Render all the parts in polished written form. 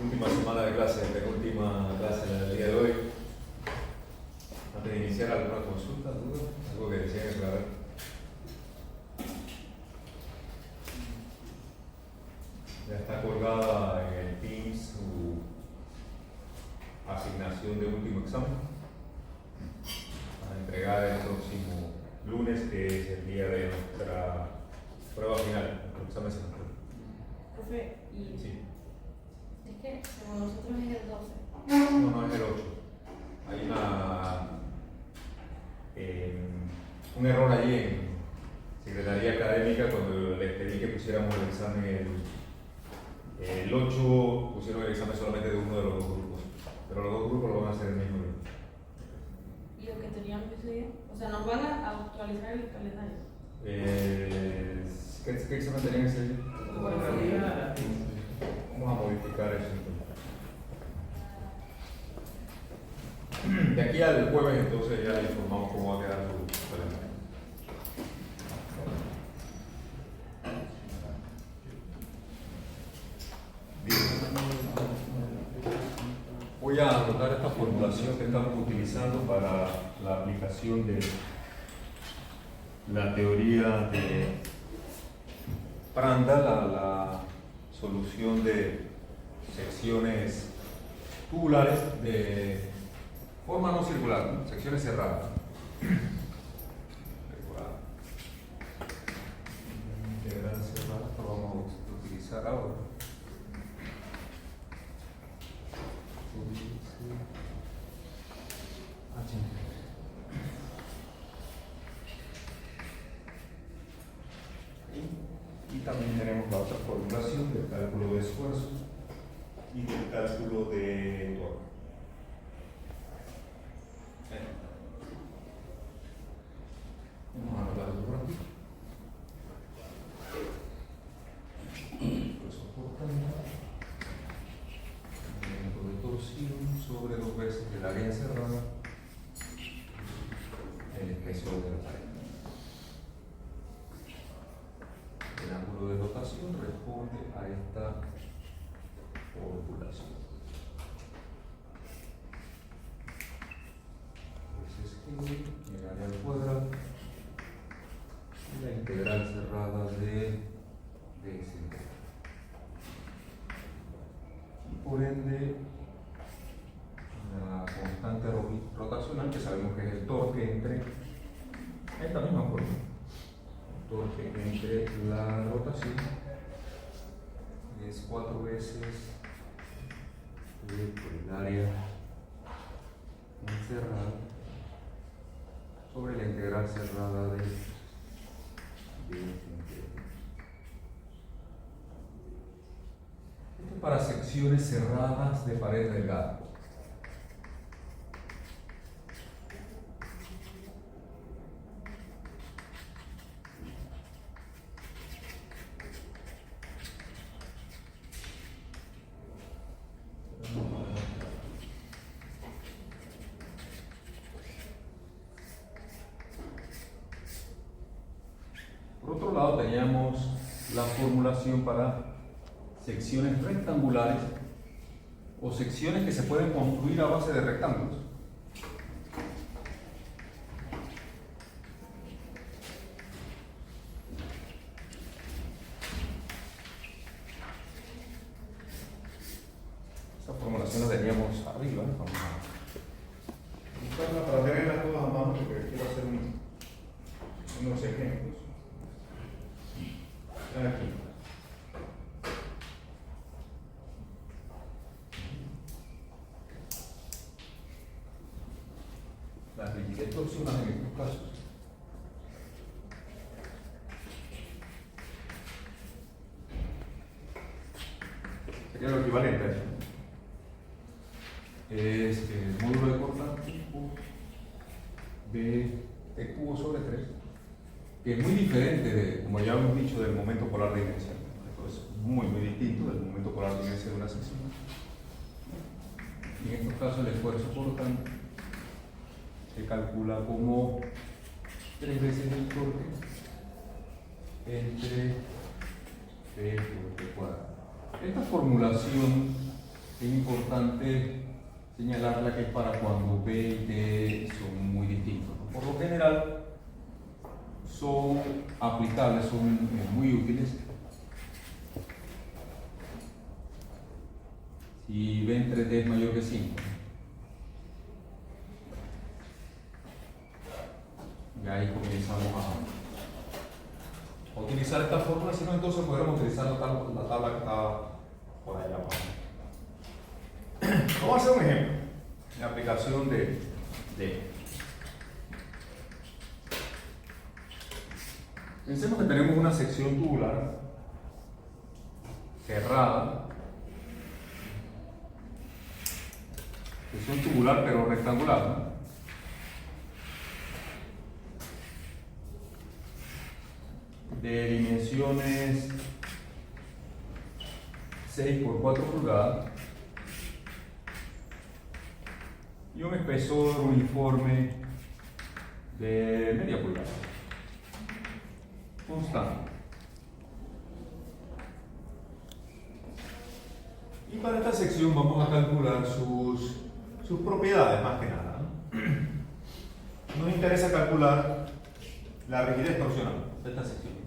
última semana de clase, penúltima clase del día de hoy. Antes de iniciar, ¿alguna consulta, duda? ¿Algo que deseen aclarar? Ya está colgada en el Teams su asignación de último examen para entregar el próximo lunes, que es el día de nuestra prueba final, nuestro examen semestral. Profe, y Sí. es que según nosotros es el 12. No, es el 8. Hay un error allí en Secretaría Académica cuando les pedí que pusiéramos el examen el 8, pusieron el examen solamente de uno de los dos grupos, pero los dos grupos lo van a hacer el mismo día. Y lo que teníamos ese día, o sea, nos van a actualizar el calendario. ¿Qué examen tenían ese día? Vamos a modificar eso entonces. De aquí al jueves entonces ya informamos cómo va a quedar su calendario. Bien. Voy a anotar esta formulación que estamos utilizando para la aplicación de la teoría de Prandtl, la solución de secciones tubulares de forma no circular, ¿no? Secciones cerradas. Integral cerrada, lo vamos a utilizar ahora. Y también tenemos la otra formulación del cálculo de esfuerzo y del cálculo de torque. Vamos a anotar esto por aquí. Esfuerzo por tanto, momento de torsión sobre 2 veces el área encerrada, el espesor de la pared. El ángulo de rotación responde a esta formulación. Entonces, el área al cuadrado y la integral cerrada de ese integral. Y por ende, la constante rotacional, que sabemos que es el torque entre esta misma forma. Torque entre la rotación es 4 veces por el área encerrada sobre la integral cerrada de este integral. Esto es para secciones cerradas de pared delgada. Por otro lado, teníamos la formulación para secciones rectangulares o secciones que se pueden construir a base de rectángulos. Esa formulación la teníamos arriba, ¿no? Vamos a buscarla para tenerlas todas a mano porque quiero hacer unos ejemplos. Aquí. Las rigidez torsional en estos casos sería lo equivalente a eso. Es el módulo de cortante de T cubo sobre 3, que es muy diferente, como ya hemos dicho, del momento polar de inercia. Esto es muy distinto del momento polar de inercia de una sección. Y en estos casos el esfuerzo cortante se calcula como 3 veces el torque entre P por T cuadrado. Esta formulación es importante señalarla que es para cuando B y D son muy distintos. Por lo general, son aplicables, son muy útiles. Si B entre D es mayor que 5, y ahí comenzamos a utilizar esta fórmula, si no entonces podremos utilizar la tabla que está por allá abajo. Vamos a hacer un ejemplo de aplicación de pensemos que tenemos una sección tubular cerrada, sección tubular pero rectangular, ¿no? De dimensiones 6 por 4 pulgadas y un espesor uniforme de media pulgada constante. Y para esta sección vamos a calcular sus propiedades más que nada, ¿no? Nos interesa calcular la rigidez torsional de esta sección.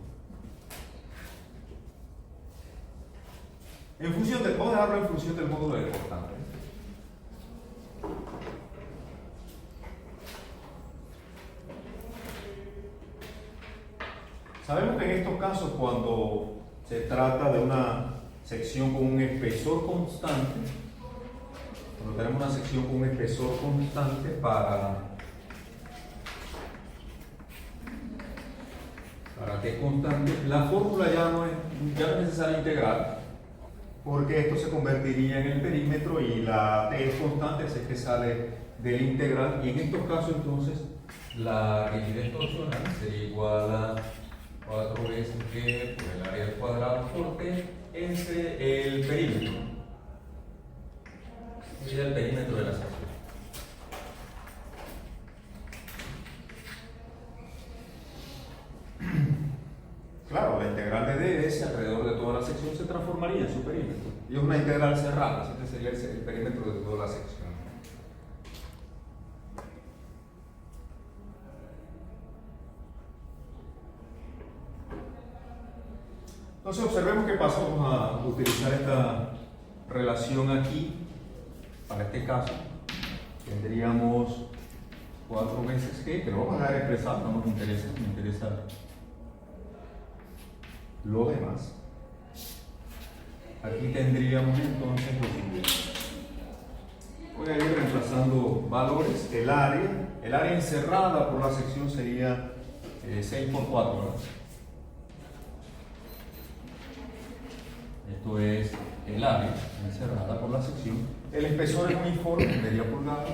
Vamos a dejarlo en función del módulo de cortante. Sabemos que en estos casos, cuando se trata de una sección con un espesor constante, cuando tenemos una sección con un espesor constante para T constante, la fórmula ya no es necesario integrar, porque esto se convertiría en el perímetro y la T es constante, así que sale del integral, y en estos casos entonces la rigidez torsional sería igual a 4 veces G por el área al cuadrado por T entre el perímetro. Sería el perímetro de la sección. Claro, la integral de ds alrededor de toda la sección se transformaría en su perímetro. Y es una integral cerrada, así que sería el perímetro de toda la sección. Entonces observemos qué pasa. Vamos a utilizar esta relación aquí. Para este caso tendríamos 4 veces G, que lo vamos a dejar expresado, no nos interesa, lo demás. Aquí tendríamos entonces lo siguiente. Voy a ir reemplazando valores. El área encerrada por la sección sería 6 por 4, ¿verdad? Esto es el área encerrada por la sección. El espesor es uniforme, media pulgada.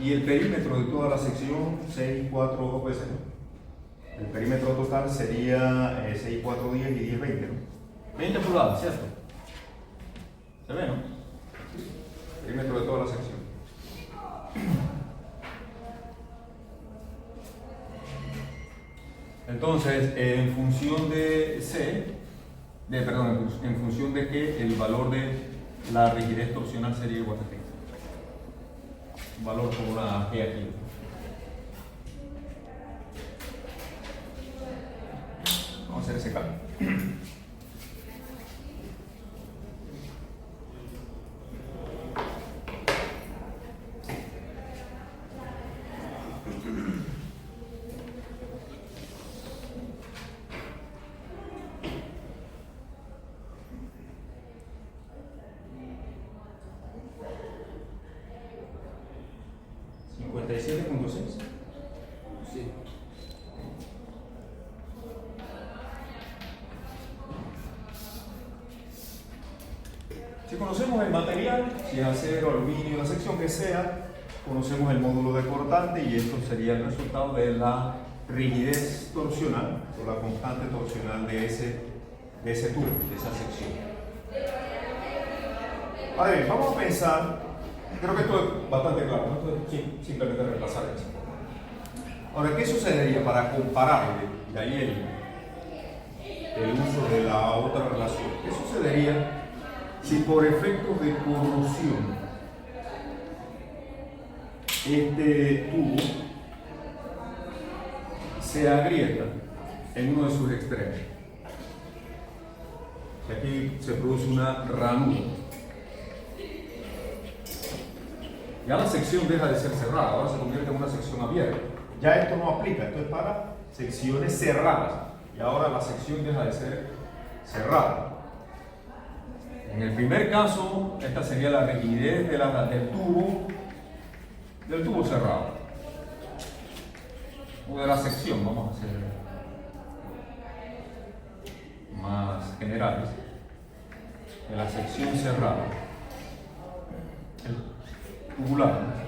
Y el perímetro de toda la sección, 6, 4, 2 veces, ¿no? El perímetro total sería 6, 4, 10 y 10, 20, ¿no? 20 pulgadas, ¿cierto? ¿Se ve, no? Perímetro de toda la sección. Entonces, en función de en función de que el valor de la rigidez torsional sería igual a G. Un valor como la G aquí. Vamos a hacer ese cambio. Sí. Si conocemos el material, si es acero, aluminio, la sección que sea, conocemos el módulo de cortante y esto sería el resultado de la rigidez torsional o la constante torsional de ese tubo, de esa sección. A ver, vamos a pensar, creo que esto es bastante claro, ¿no? Esto es simplemente reemplazar eso. Ahora, ¿qué sucedería para compararle? De ahí el uso de la otra relación sería si por efectos de corrosión este tubo se agrieta en uno de sus extremos. Y aquí se produce una ranura. Ya la sección deja de ser cerrada, ahora se convierte en una sección abierta. Ya esto no aplica, esto es para secciones cerradas. Y ahora la sección deja de ser cerrada. En el primer caso, esta sería la rigidez del tubo cerrado. O de la sección, vamos a hacer más generales. De la sección cerrada. El tubular.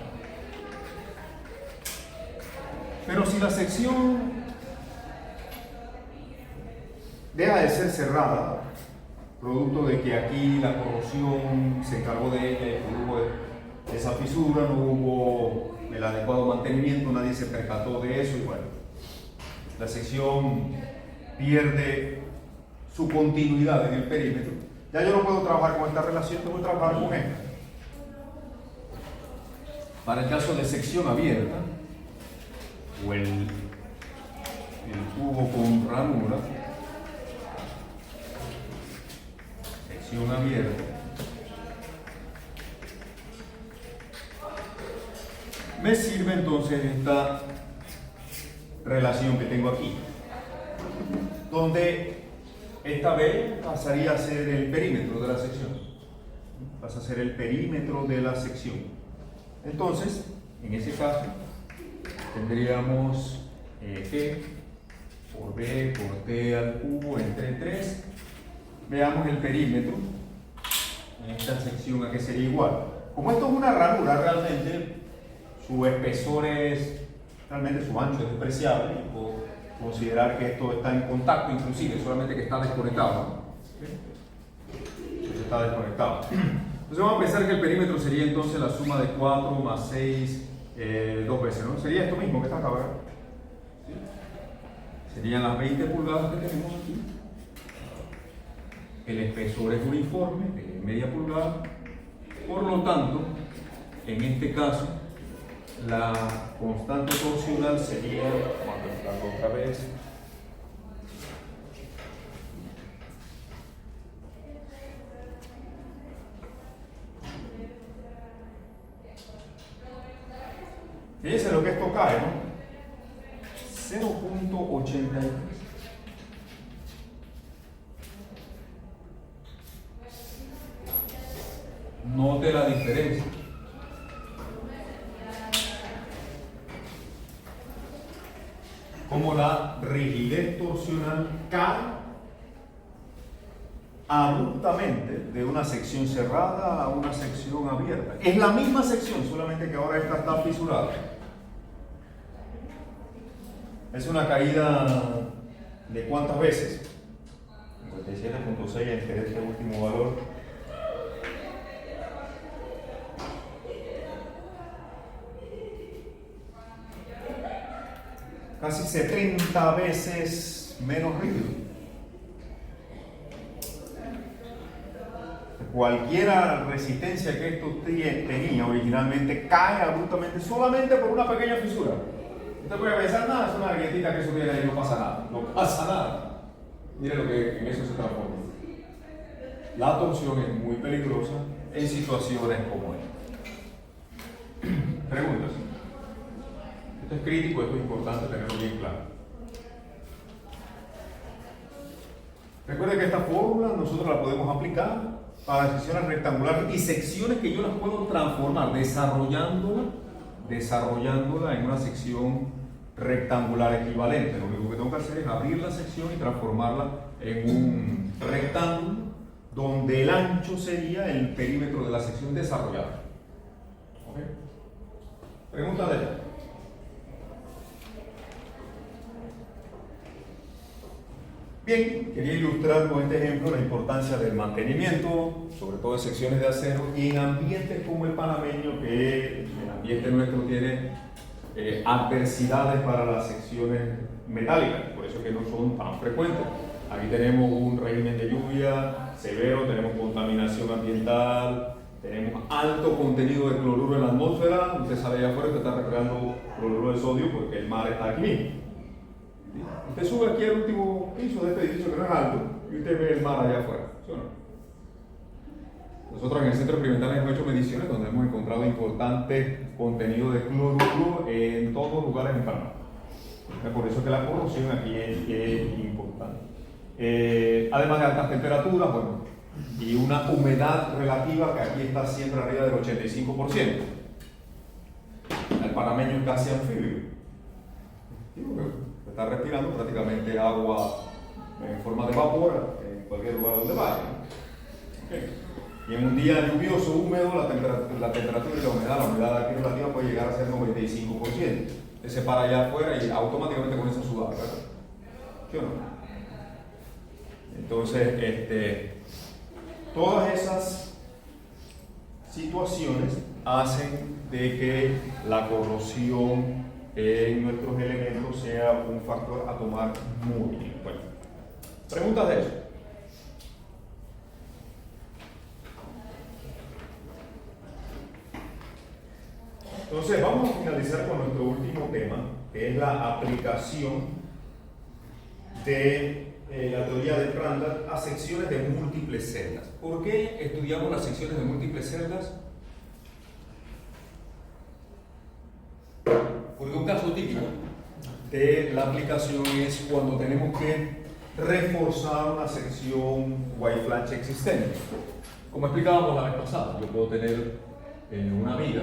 Pero si la sección deja de ser cerrada, producto de que aquí la corrosión se encargó de ella y hubo esa fisura, no hubo el adecuado mantenimiento, nadie se percató de eso y bueno, la sección pierde su continuidad en el perímetro. Ya yo no puedo trabajar con esta relación, tengo que trabajar con esta. Para el caso de sección abierta o el tubo con ranura, sección abierta, me sirve entonces esta relación que tengo aquí, donde esta B pasaría a ser el perímetro de la sección, pasa a ser el perímetro de la sección. Entonces, en ese caso, tendríamos E por B por T al cubo entre 3. Veamos el perímetro en esta sección, ¿a qué sería igual? Como esto es una ranura, realmente su espesor es, realmente su ancho es despreciable. Puedo considerar que esto está en contacto, inclusive, solamente que está desconectado, ¿no? Entonces está desconectado. Entonces vamos a pensar que el perímetro sería entonces la suma de 4 más 6 dos veces, ¿no? Sería esto mismo que está acá, ¿verdad? ¿Sí? Serían las 20 pulgadas que tenemos aquí. El espesor es uniforme, media pulgada. Por lo tanto, en este caso, la constante torsional sería, vamos a buscarlo otra vez, fíjense lo que esto cae, ¿no? 0.83. Note la diferencia. Como la rigidez torsional cae abruptamente de una sección cerrada a una sección abierta. Es la misma sección, solamente que ahora esta está fisurada. Es una caída de ¿cuántas veces? 57.6 entre este último valor. Casi 70 veces menos rígido. Cualquier resistencia que esto tenía originalmente cae abruptamente solamente por una pequeña fisura. Usted puede pensar, nada, es una grietita que subiera y no pasa nada. No pasa nada. Mire lo que en eso se transforma. La torsión es muy peligrosa en situaciones como esta. Preguntas. Esto es crítico, esto es importante tenerlo bien claro. Recuerden que esta fórmula nosotros la podemos aplicar para secciones rectangulares y secciones que yo las puedo transformar desarrollándola en una sección rectangular equivalente. Lo único que tengo que hacer es abrir la sección y transformarla en un rectángulo donde el ancho sería el perímetro de la sección desarrollada. ¿Ok? Pregunta de ella. Bien, quería ilustrar con este ejemplo la importancia del mantenimiento, sobre todo en secciones de acero y en ambientes como el panameño, que el ambiente nuestro tiene adversidades para las secciones metálicas, por eso que no son tan frecuentes. Aquí tenemos un régimen de lluvia severo, tenemos contaminación ambiental, tenemos alto contenido de cloruro en la atmósfera. Usted sale allá afuera y usted está respirando cloruro de sodio porque el mar está aquí mismo. Usted sube aquí al último piso de este edificio que no es alto y usted ve el mar allá afuera. ¿Sí o no? Nosotros en el Centro Experimental hemos hecho mediciones donde hemos encontrado importantes contenidos de cloruro en todos los lugares en Panamá. Por eso que la corrosión aquí es importante. Además de altas temperaturas, bueno, y una humedad relativa que aquí está siempre arriba del 85%. El panameño es casi anfibio. Está respirando prácticamente agua en forma de vapor en cualquier lugar donde vaya. Okay. Y en un día lluvioso, húmedo, la temperatura y la humedad aquí relativa puede llegar a ser 95%. Se para allá afuera y automáticamente comienza a sudar, ¿verdad? ¿Sí o no? Entonces, todas esas situaciones hacen de que la corrosión en nuestros elementos sea un factor a tomar muy en cuenta. ¿Preguntas de eso? Entonces vamos a finalizar con nuestro último tema, que es la aplicación de la teoría de Prandtl a secciones de múltiples celdas. ¿Por qué estudiamos las secciones de múltiples celdas? Porque un caso típico de la aplicación es cuando tenemos que reforzar una sección white flash existente. Como explicábamos la vez pasada, yo puedo tener una viga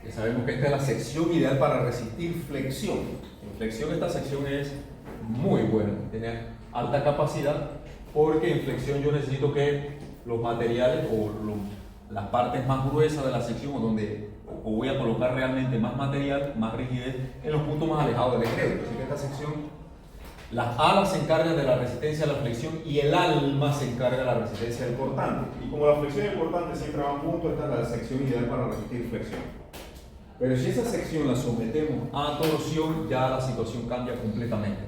que sabemos que esta es la sección ideal para resistir flexión. En flexión esta sección es muy buena, tiene alta capacidad, porque en flexión yo necesito que los materiales o las partes más gruesas de la sección, o donde voy a colocar realmente más material, más rigidez, en los puntos más alejados del eje. Así que esta sección, las alas se encargan de la resistencia a la flexión y el alma se encarga de la resistencia del cortante. Y como la flexión y el cortante siempre van juntos, esta es la sección ideal para resistir flexión. Pero si esa sección la sometemos a torsión, ya la situación cambia completamente.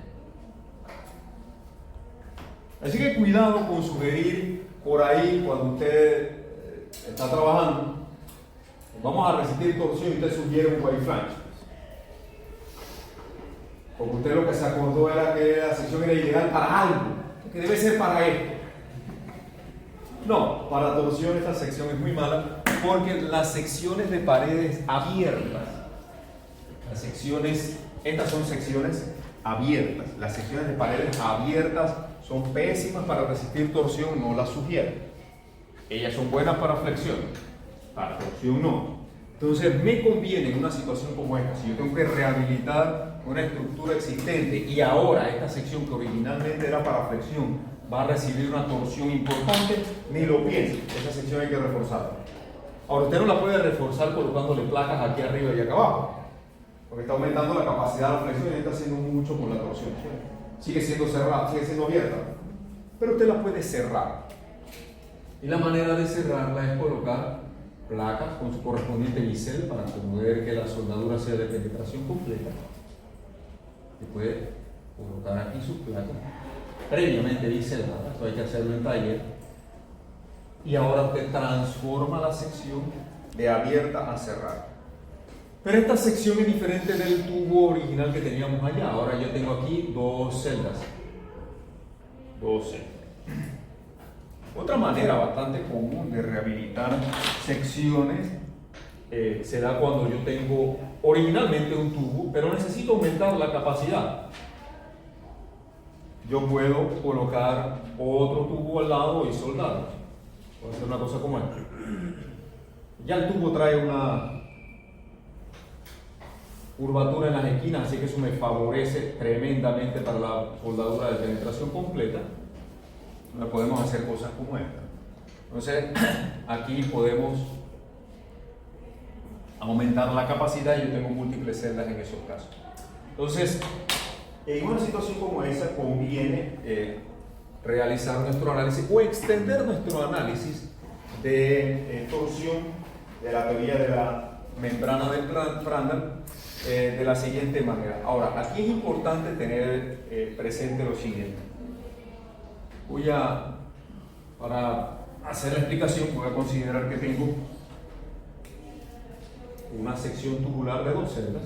Así que cuidado con sugerir por ahí cuando usted está trabajando, vamos a resistir torsión y usted sugiere un white flange. Porque usted lo que se acordó era que la sección era ideal para algo, que debe ser para esto. No, para torsión esta sección es muy mala, porque las secciones de paredes abiertas, estas son secciones abiertas, las secciones de paredes abiertas son pésimas para resistir torsión, no las sugiero. Ellas son buenas para flexión, para torsión no. Entonces me conviene en una situación como esta, si yo tengo que rehabilitar una estructura existente y ahora esta sección que originalmente era para flexión va a recibir una torsión importante, ni lo piense, esa sección hay que reforzarla. Ahora usted no la puede reforzar colocándole placas aquí arriba y acá abajo, porque está aumentando la capacidad de la flexión y está haciendo mucho con la torsión. Sigue siendo cerrada, sigue siendo abierta, pero usted la puede cerrar. Y la manera de cerrarla es colocar placas con su correspondiente bisel para promover que la soldadura sea de penetración completa. Y puede colocar aquí sus placas previamente biseladas, esto hay que hacerlo en taller. Y ahora usted transforma la sección de abierta a cerrada. Pero esta sección es diferente del tubo original que teníamos allá. Ahora yo tengo aquí dos celdas. Otra manera bastante común de rehabilitar secciones se da cuando yo tengo originalmente un tubo, pero necesito aumentar la capacidad. Yo puedo colocar otro tubo al lado y soldarlo. Puedo hacer una cosa como esta. Ya el tubo trae una curvatura en las esquinas, así que eso me favorece tremendamente para la soldadura de penetración completa. Podemos hacer cosas como esta. Entonces, aquí podemos aumentar la capacidad y yo tengo múltiples celdas en esos casos. Entonces, en una situación como esa conviene realizar nuestro análisis o extender nuestro análisis de torsión de la teoría de la membrana de Prandtl de la siguiente manera. Ahora, aquí es importante tener presente lo siguiente. Para hacer la explicación, voy a considerar que tengo una sección tubular de 2 celdas.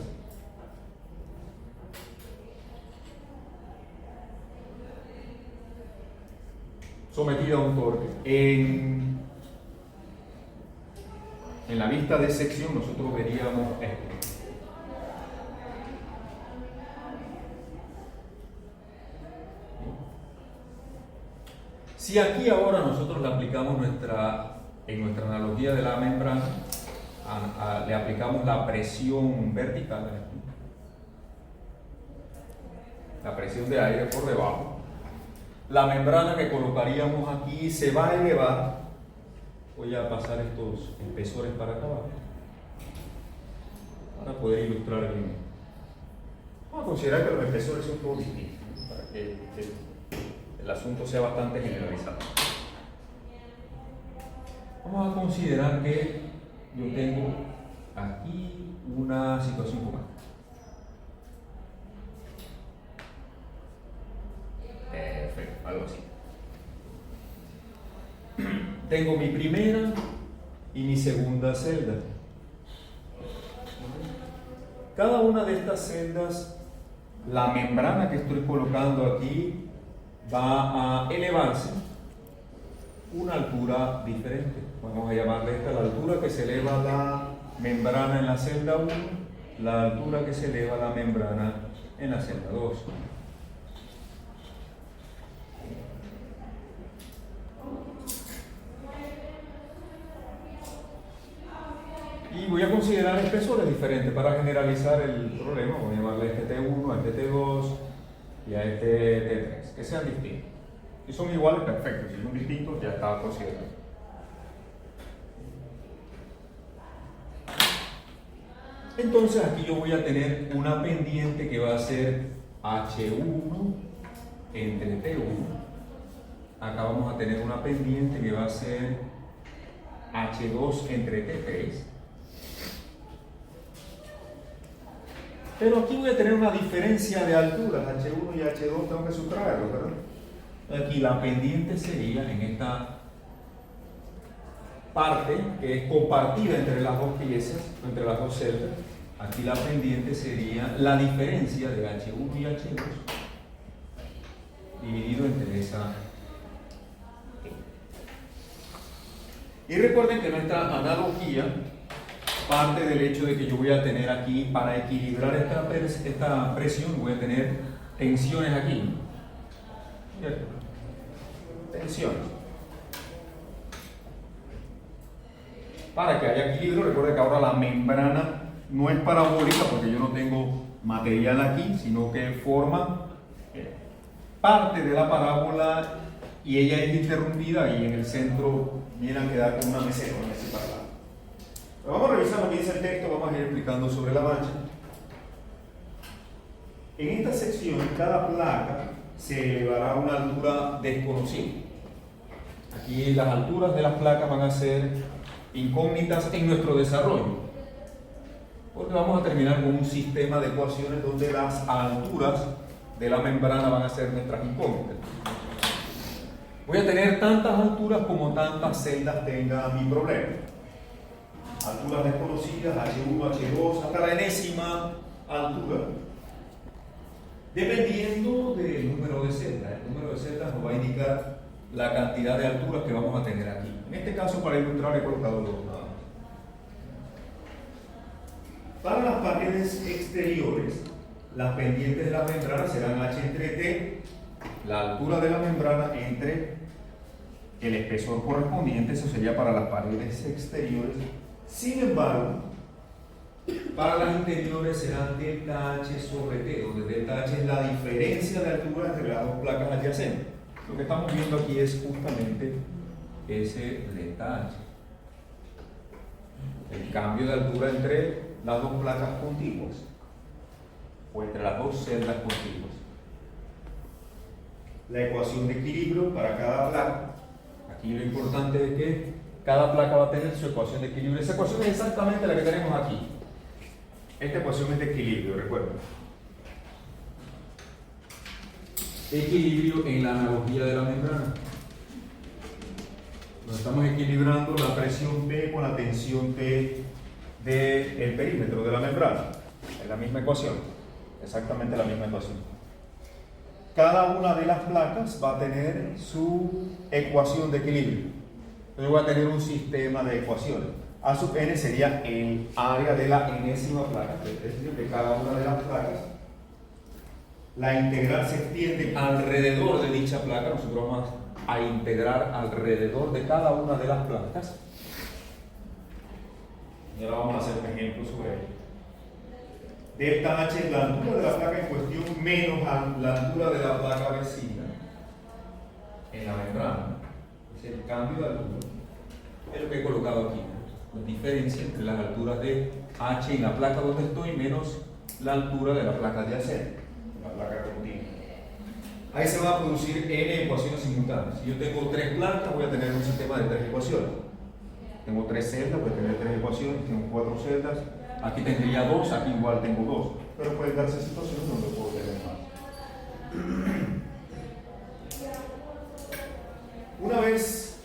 Sometida a un torque. En la vista de sección nosotros veríamos esto. Si aquí ahora nosotros le aplicamos en nuestra analogía de la membrana, le aplicamos la presión vertical, la presión de aire por debajo, la membrana que colocaríamos aquí se va a elevar. Voy a pasar estos espesores para acá abajo para poder ilustrar bien. Vamos a considerar que los espesores son todos distintos para que el asunto sea bastante generalizado. Vamos a considerar que yo tengo aquí una situación como esta. Perfecto, algo así. Tengo mi primera y mi segunda celda. Cada una de estas celdas, la membrana que estoy colocando aquí va a elevarse una altura diferente. Vamos a llamarle esta la altura que se eleva la membrana en la celda 1, la altura que se eleva la membrana en la celda 2. Y voy a considerar espesores diferentes para generalizar el problema. Voy a llamarle a este T1, a este T2 y a este T3, que sean distintos. Si son iguales, perfecto. Si son distintos, ya está considerado. Entonces aquí yo voy a tener una pendiente que va a ser H1 entre T1. Acá vamos a tener una pendiente que va a ser H2 entre T3. Pero aquí voy a tener una diferencia de alturas, H1 y H2 tengo que sustraerlo, ¿verdad? Aquí la pendiente sería en esta parte que es compartida entre las dos piezas, entre las dos celdas. Aquí la pendiente sería la diferencia de H1 y H2 dividido entre esa. Y recuerden que nuestra analogía parte del hecho de que yo voy a tener aquí, para equilibrar esta presión, voy a tener tensiones aquí, ¿cierto? Tensiones. Para que haya equilibrio, recuerden que ahora la membrana no es parabólica porque yo no tengo material aquí, sino que forma parte de la parábola y ella es interrumpida y en el centro viene a quedar con una meseta, así para abajo. Vamos a revisar lo que dice el texto, vamos a ir explicando sobre la mancha. En esta sección, cada placa se elevará a una altura desconocida. Aquí las alturas de las placas van a ser incógnitas en nuestro desarrollo, porque vamos a terminar con un sistema de ecuaciones donde las alturas de la membrana van a ser nuestras incógnitas. Voy a tener tantas alturas como tantas celdas tenga mi problema. Alturas desconocidas, H1, H2, hasta la enésima altura, dependiendo del número de celdas. El número de celdas nos va a indicar la cantidad de alturas que vamos a tener aquí. En este caso, para ilustrar, he colocado dos nada más. Para las paredes exteriores, las pendientes de la membrana serán H entre T, la altura de la membrana entre el espesor correspondiente, eso sería para las paredes exteriores. Sin embargo, para las interiores serán delta H sobre T, donde delta H es la diferencia de altura entre las dos placas adyacentes. Lo que estamos viendo aquí es justamente ese delta H, el cambio de altura entre las dos placas contiguas o entre las dos celdas contiguas. La ecuación de equilibrio para cada placa. Aquí lo importante es que cada placa va a tener su ecuación de equilibrio. Esa ecuación es exactamente la que tenemos aquí. Esta ecuación es de equilibrio, recuerden. Equilibrio en la analogía de la membrana. Nos estamos equilibrando la presión P con la tensión T del perímetro de la membrana. Es la misma ecuación, exactamente la misma ecuación. Cada una de las placas va a tener su ecuación de equilibrio. Entonces voy a tener un sistema de ecuaciones. A sub n sería el área de la enésima placa, es decir, de cada una de las placas. La integral se extiende alrededor de dicha placa. Nosotros vamos a integrar alrededor de cada una de las placas. Y ahora vamos a hacer un ejemplo sobre ello. Delta H es la altura de la placa en cuestión menos la altura de la placa vecina en la membrana. Es el cambio de altura. Es lo que he colocado aquí. La diferencia entre las alturas de H en la placa donde estoy menos la altura de la placa adyacente, la placa continua. Ahí se va a producir n ecuaciones simultáneas. Si yo tengo 3 placas, voy a tener un sistema de 3 ecuaciones. Tengo 3 celdas, voy a tener 3 ecuaciones. Tengo 4 celdas. Aquí tendría 2, aquí igual tengo 2. Pero pueden darse situaciones donde puedo tener más. Una vez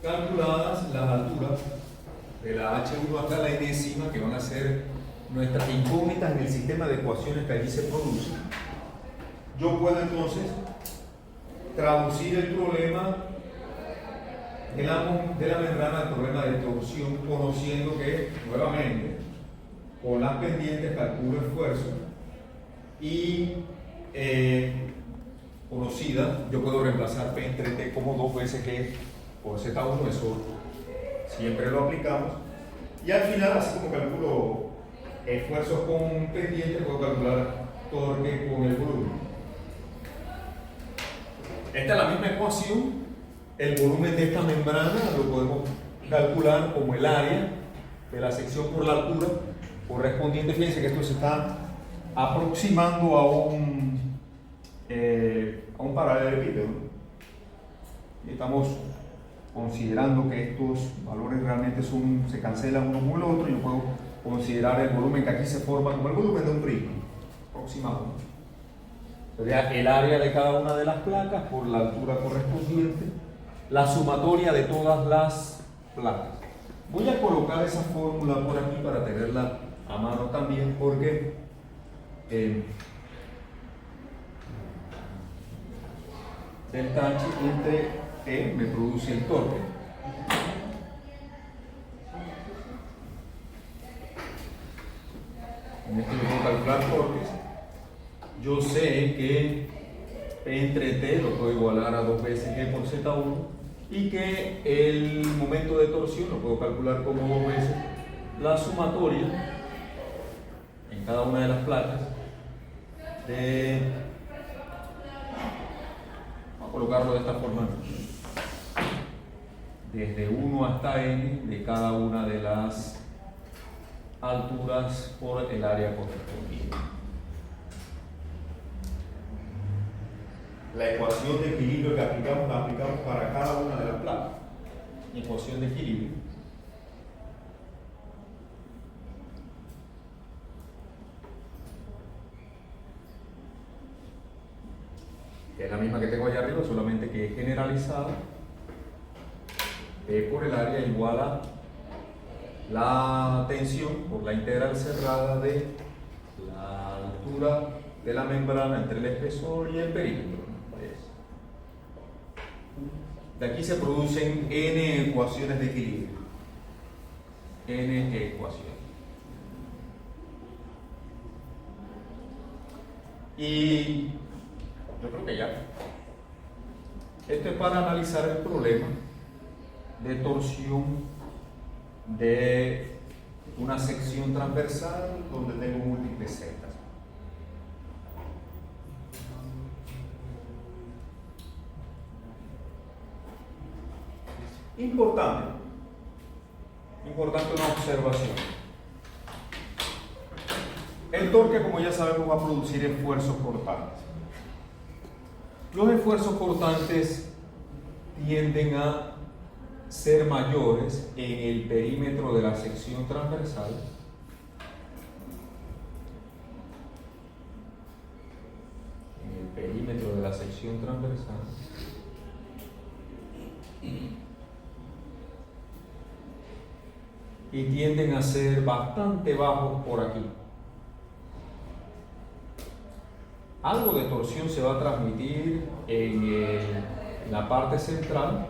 calculadas las alturas de la H1 hasta la enésima, que van a ser nuestras incógnitas en el sistema de ecuaciones que allí se producen, yo puedo entonces traducir el problema de la membrana al problema de torsión, conociendo que, nuevamente, con las pendientes calculo esfuerzo y conocida, yo puedo reemplazar P entre T como 2 veces G por Z1, eso siempre lo aplicamos. Y al final, así como calculo esfuerzos con pendiente, puedo calcular torque con el volumen. Esta es la misma ecuación. El volumen de esta membrana lo podemos calcular como el área de la sección por la altura correspondiente. Fíjense que esto se está aproximando a un paralelepípedo. Y estamos considerando que estos valores realmente se cancelan uno con el otro. Yo puedo considerar el volumen que aquí se forma como el volumen de un prisma aproximado. Sería el área de cada una de las placas por la altura correspondiente, la sumatoria de todas las placas. Voy a colocar esa fórmula por aquí para tenerla a mano también, porque delta H entre T me produce el torque. En este yo puedo calcular torques. Yo sé que P entre T lo puedo igualar a 2 veces G por Z1 y que el momento de torsión lo puedo calcular como 2 veces la sumatoria en cada una de las placas de... Vamos a colocarlo de esta forma. Desde 1 hasta n de cada una de las alturas por el área correspondiente. La ecuación de equilibrio que aplicamos la aplicamos para cada una de las placas. Ecuación de equilibrio. Que es la misma que tengo allá arriba, solamente que es generalizada. P por el área igual a la tensión por la integral cerrada de la altura de la membrana entre el espesor y el perímetro. De aquí se producen n ecuaciones de equilibrio. N ecuaciones. Y yo creo que ya. Esto es para analizar el problema de torsión de una sección transversal donde tengo múltiples celdas. Importante una observación. El torque, como ya sabemos, va a producir esfuerzos cortantes. Los esfuerzos cortantes tienden a ser mayores en el perímetro de la sección transversal la sección transversal y tienden a ser bastante bajos por aquí. Algo de torsión se va a transmitir en la parte central,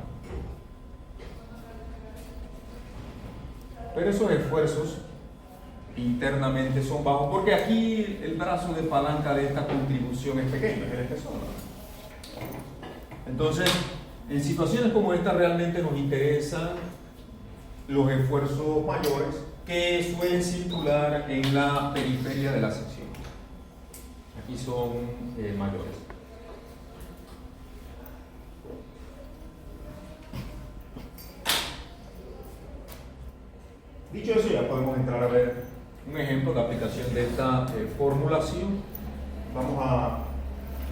pero esos esfuerzos internamente son bajos porque aquí el brazo de palanca de esta contribución es pequeño, es el espesor. Entonces, en situaciones como esta realmente nos interesan los esfuerzos mayores que suelen circular en la periferia de la sección. Aquí son mayores. Dicho eso, ya podemos entrar a ver un ejemplo de aplicación de esta formulación. Vamos a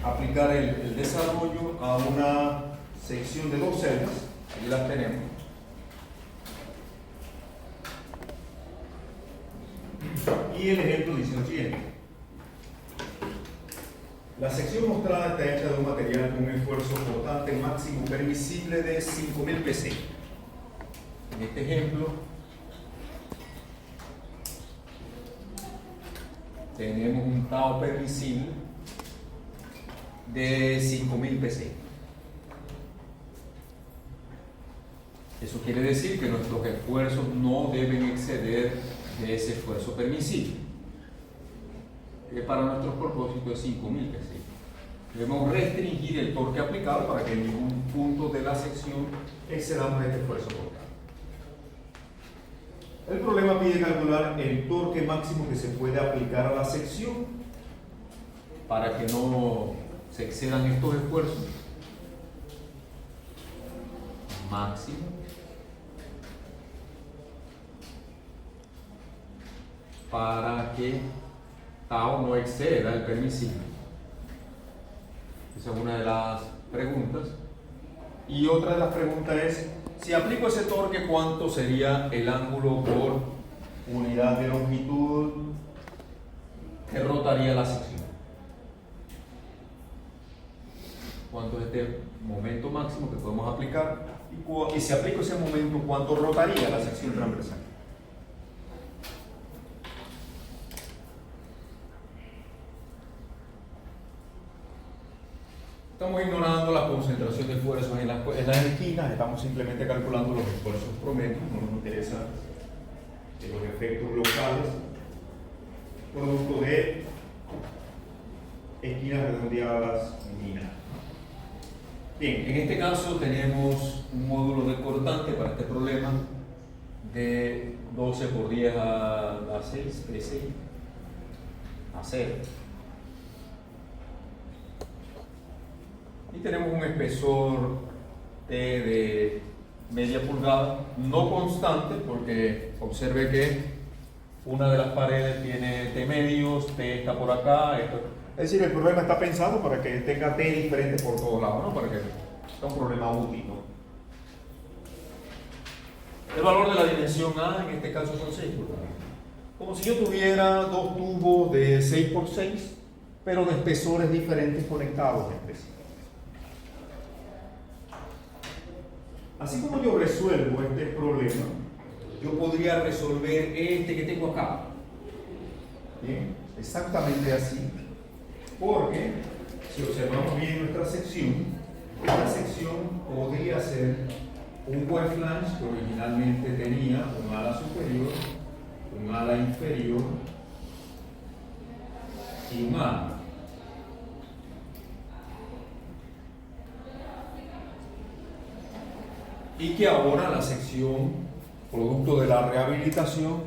aplicar el desarrollo a una sección de dos celdas. Aquí las tenemos. Y el ejemplo dice lo siguiente. La sección mostrada está hecha de un material con un esfuerzo portante máximo permisible de 5000 psi. En este ejemplo, tenemos un tau permisible de 5000 psi. Eso quiere decir que nuestros esfuerzos no deben exceder de ese esfuerzo permisible, que para nuestros propósitos es 5000 psi. Debemos restringir el torque aplicado para que en ningún punto de la sección excedamos este esfuerzo portante. El problema pide calcular el torque máximo que se puede aplicar a la sección para que no se excedan estos esfuerzos. Máximo para que tau no exceda el permisible. Esa es una de las preguntas. Y otra de las preguntas es, si aplico ese torque, ¿cuánto sería el ángulo por unidad de longitud que rotaría la sección? ¿Cuánto es este momento máximo que podemos aplicar? Y si aplico ese momento, ¿cuánto rotaría la sección transversal? Estamos ignorando la concentración de esfuerzos en las esquinas, estamos simplemente calculando los esfuerzos promedios, no nos interesa los efectos locales, producto de esquinas redondeadas mínimas. Bien, en este caso tenemos un módulo de cortante para este problema de 12 por 10 a 6, a 0. Y tenemos un espesor T de media pulgada, no constante, porque observe que una de las paredes tiene T medios, T está por acá. Es decir, el problema está pensado para que tenga T diferente por todos lados, ¿no? Para que sea un problema útil, ¿no? El valor de la dimensión A en este caso son 6 pulgadas. Como si yo tuviera dos tubos de 6 por 6, pero de espesores diferentes conectados entre sí. Así como yo resuelvo este problema, yo podría resolver este que tengo acá. Bien, exactamente así. Porque si observamos bien nuestra sección, esta sección podría ser un wave flange que originalmente tenía un ala superior, un ala inferior y un ala. Y que ahora la sección, producto de la rehabilitación,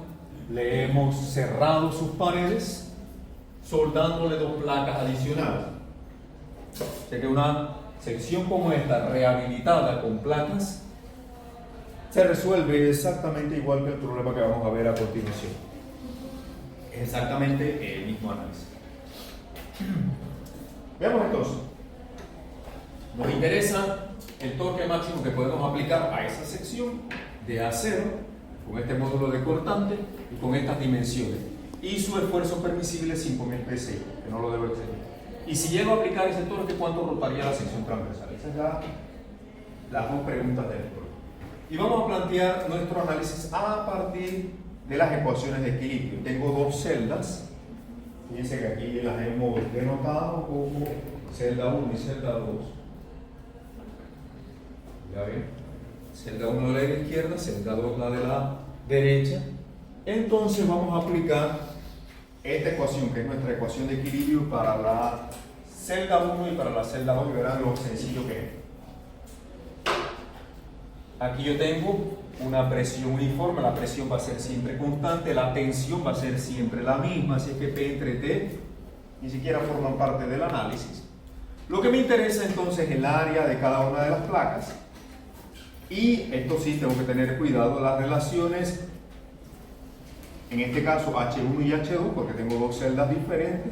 le hemos cerrado sus paredes, soldándole dos placas adicionales. O sea que una sección como esta, rehabilitada con placas, se resuelve exactamente igual que el problema que vamos a ver a continuación. Es exactamente el mismo análisis. Veamos entonces. Nos interesa el torque máximo que podemos aplicar a esa sección de acero con este módulo de cortante y con estas dimensiones y su esfuerzo permisible 5000 psi, que no lo debo exceder. Y si llego a aplicar ese torque, ¿cuánto rotaría la sección transversal? Esas son las dos preguntas del torque. Y vamos a plantear nuestro análisis a partir de las ecuaciones de equilibrio. Tengo dos celdas. Fíjense que aquí las hemos denotado como celda 1 y celda 2. ¿Ya ven? Celda 1 de la izquierda, celda 2 la de la derecha. Entonces vamos a aplicar esta ecuación, que es nuestra ecuación de equilibrio para la celda 1 y para la celda 2, y verán lo sencillo que es. Aquí yo tengo una presión uniforme, la presión va a ser siempre constante, la tensión va a ser siempre la misma, así es que P entre T ni siquiera forman parte del análisis. Lo que me interesa entonces es el área de cada una de las placas, y esto sí tengo que tener cuidado, las relaciones, en este caso H1 y H2, porque tengo dos celdas diferentes,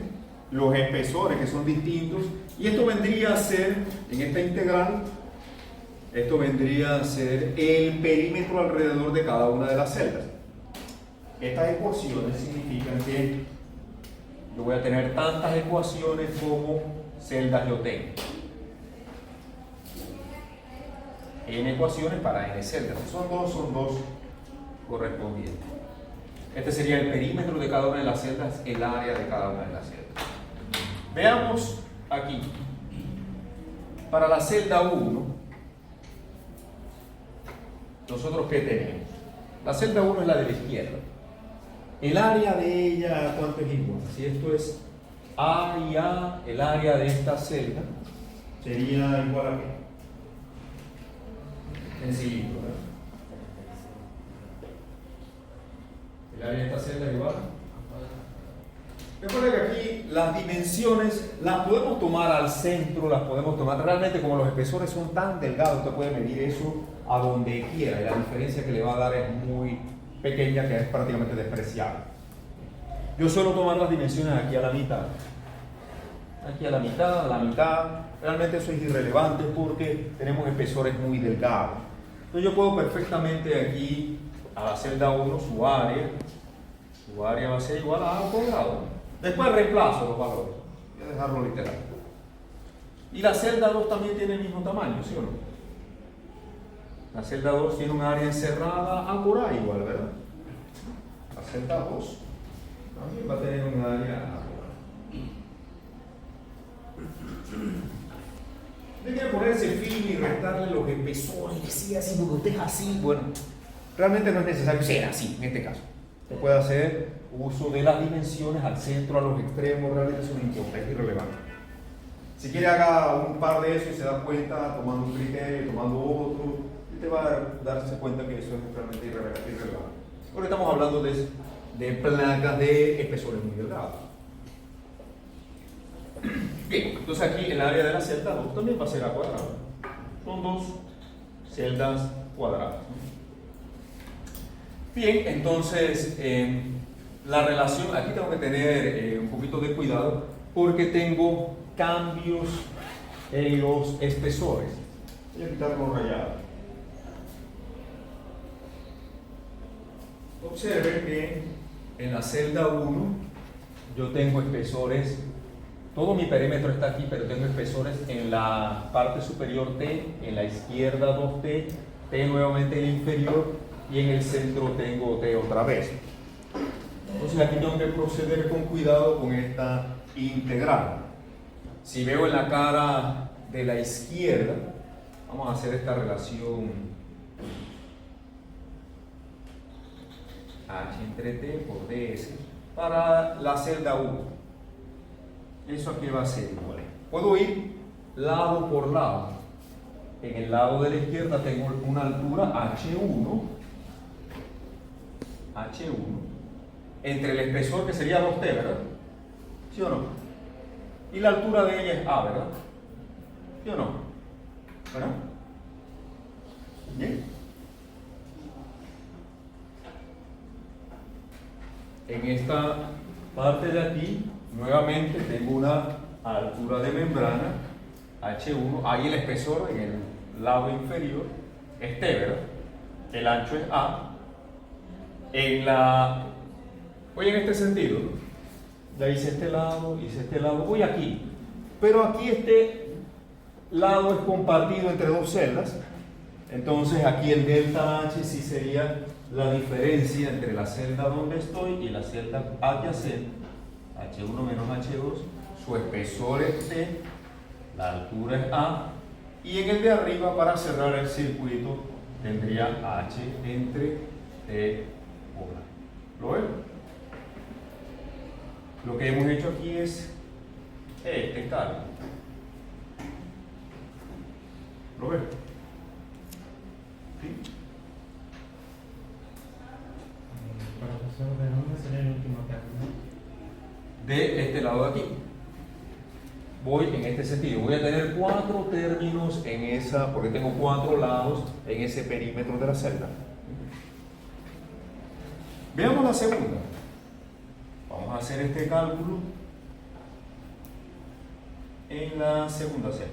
los espesores que son distintos, y esto vendría a ser, en esta integral, esto vendría a ser el perímetro alrededor de cada una de las celdas. Estas ecuaciones significan que yo voy a tener tantas ecuaciones como celdas yo tengo. N ecuaciones para N celdas. Si son dos correspondientes. Este sería el perímetro de cada una de las celdas, el área de cada una de las celdas. Veamos aquí. Para la celda 1, nosotros ¿qué tenemos? La celda 1 es la de la izquierda. El área de ella, ¿cuánto es igual? Si esto es A y A, el área de esta celda sería igual a qué? Sencillito, ¿verdad? El área de esta celda es igual. Recuerda que aquí las dimensiones las podemos tomar al centro, las podemos tomar. Realmente, como los espesores son tan delgados, usted puede medir eso a donde quiera, y la diferencia que le va a dar es muy pequeña, que es prácticamente despreciable. Yo suelo tomar las dimensiones aquí a la mitad. Aquí a la mitad. Realmente eso es irrelevante porque tenemos espesores muy delgados. Entonces yo puedo perfectamente aquí a la celda 1 su área va a ser igual a A al cuadrado. Después reemplazo los valores. Voy a dejarlo literal. Y la celda 2 también tiene el mismo tamaño, ¿sí o no? La celda 2 tiene un área encerrada A por A igual, ¿verdad? La celda 2 también va a tener un área A por A. Debería ponerse fin y restarle los espesores, que sea así, porque usted es así. Bueno, realmente no es necesario ser así en este caso. Se puede hacer uso de las dimensiones al centro, a los extremos, realmente eso no importa, es irrelevante. Si quiere haga un par de eso y se da cuenta, tomando un criterio, tomando otro, usted va a darse cuenta que eso es realmente irrelevante. Porque estamos hablando de placas de espesores muy delgados. Bien, entonces aquí el área de la celda 2 también va a ser A cuadrado. Son dos celdas cuadradas. Bien, entonces la relación, aquí tengo que tener un poquito de cuidado porque tengo cambios en los espesores. Voy a quitar los rayados. Observen que en la celda 1 yo tengo espesores, todo mi perímetro está aquí, pero tengo espesores en la parte superior T, en la izquierda 2T, T nuevamente en el inferior, y en el centro tengo T otra vez. Entonces aquí tengo que proceder con cuidado con esta integral. Si veo en la cara de la izquierda, vamos a hacer esta relación H entre T por ds para la celda 1. Eso aquí va a ser igual. Puedo ir lado por lado. En el lado de la izquierda tengo una altura H1 entre el espesor que sería 2T, ¿verdad? ¿Sí o no? Y la altura de ella es A, ¿verdad? ¿Sí o no? ¿Verdad? Bien. En esta parte de aquí, nuevamente tengo una altura de membrana H1, ahí el espesor en el lado inferior es T, ¿verdad? El ancho es A. Voy en este sentido, ¿no? Ya hice este lado, voy aquí. pero aquí este lado es compartido entre dos celdas. Entonces aquí el delta H sí sería la diferencia entre la celda donde estoy y la celda adyacente, H1 menos H2, su espesor es T, la altura es A, y en el de arriba, para cerrar el circuito, tendría H entre T o A. ¿Lo ven? Lo que hemos hecho aquí es este cálculo. ¿Lo ven? ¿Sí? Profesor, ¿de dónde sería el último término? De este lado de aquí. Voy en este sentido. Voy a tener 4 términos en esa, porque tengo 4 lados en ese perímetro de la celda. Veamos la segunda. Vamos a hacer este cálculo en la segunda celda.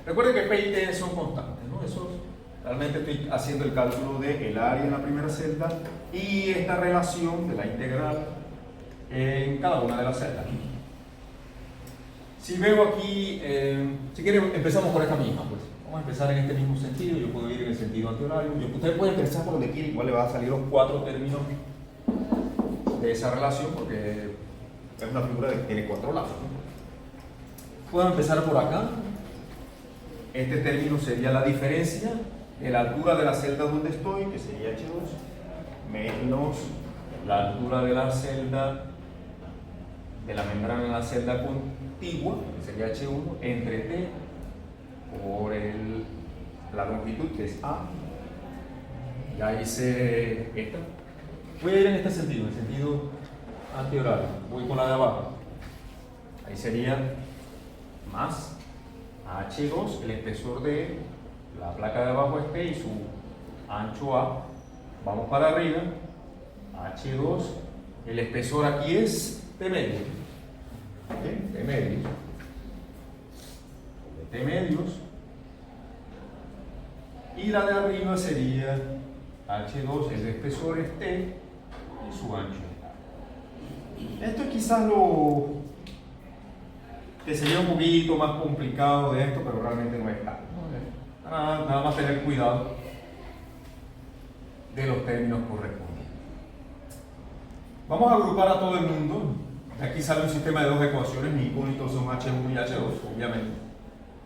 Recuerden que P y T son constantes, ¿no? Eso realmente estoy haciendo el cálculo del área en la primera celda y esta relación de la integral en cada una de las celdas. Si veo aquí, si quieren empezamos por esta misma, pues vamos a empezar en este mismo sentido. Yo puedo ir en el sentido antihorario. Ustedes pueden empezar por donde quieran, igual le va a salir los 4 términos de esa relación porque es una figura que tiene 4 lados, ¿no? Puedo empezar por acá. Este término sería la diferencia de la altura de la celda donde estoy, que sería H2, menos la altura de la celda, de la membrana en la celda contigua, que sería H1, entre T por la longitud, que es A. Ya hice esta. Voy a ir en este sentido, en el sentido antihorario. Voy con la de abajo. Ahí sería más H2, el espesor de la placa de abajo es P y su ancho A. Vamos para arriba. H2, el espesor aquí es T medio. ¿Bien? T medios. T medios. Y la de arriba sería H2, el espesor es T y su ancho. Esto es quizás lo que sería un poquito más complicado de esto, pero realmente no es tal. Nada más tener cuidado de los términos correspondientes. Vamos a agrupar a todo el mundo. Aquí sale un sistema de 2 ecuaciones, mis incógnitos son H1 y H2, obviamente.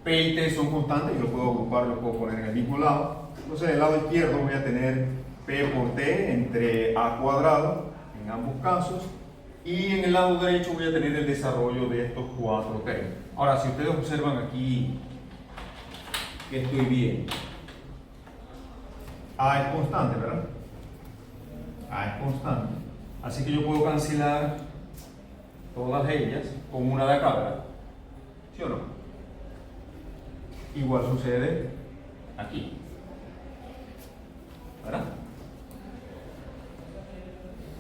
P y T son constantes, yo los puedo agrupar, los puedo poner en el mismo lado. Entonces, del lado izquierdo voy a tener P por T entre A cuadrado, en ambos casos. Y en el lado derecho voy a tener el desarrollo de estos 4 términos. Ahora, si ustedes observan aquí que estoy bien, A es constante, ¿verdad? A es constante. Así que yo puedo cancelar todas ellas con una de acá, ¿verdad? ¿Sí o no? Igual sucede aquí, ¿verdad?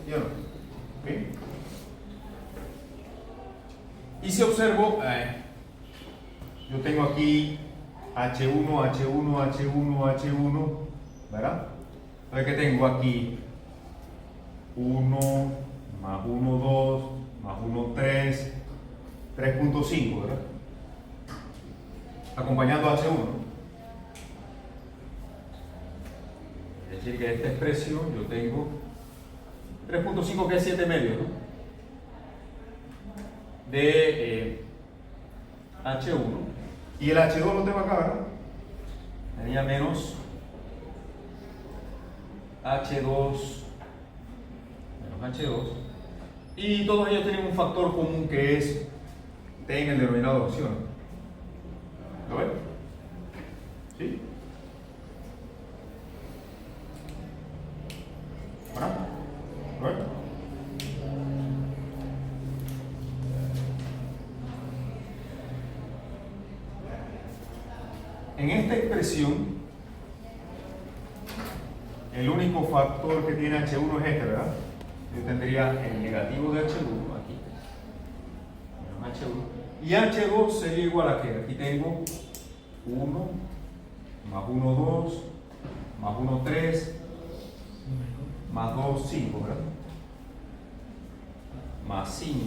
¿Sí o no? ¿Sí? Y si observo, yo tengo aquí H1, H1, H1, H1, ¿verdad? Entonces, ¿qué tengo aquí? 1, más 1, 2, más 1, 3, 3.5, ¿verdad? Acompañando a H1. Es decir, que esta expresión yo tengo 3.5, que es 7 medios, ¿no? De H1. Y el H2 lo tengo acá, ¿verdad? Tenía menos H2 menos H2. Y todos ellos tienen un factor común que es T en el denominador, ¿sí o no? ¿Lo ven? ¿Sí? ¿Verdad? ¿Lo ven? En esta expresión, el único factor que tiene H1 es este, ¿verdad? Yo tendría el negativo de H1 aquí, menos H1, y H2 sería igual a que aquí tengo 1, más 1, 2, más 1, 3, más 2, 5, ¿verdad? más 5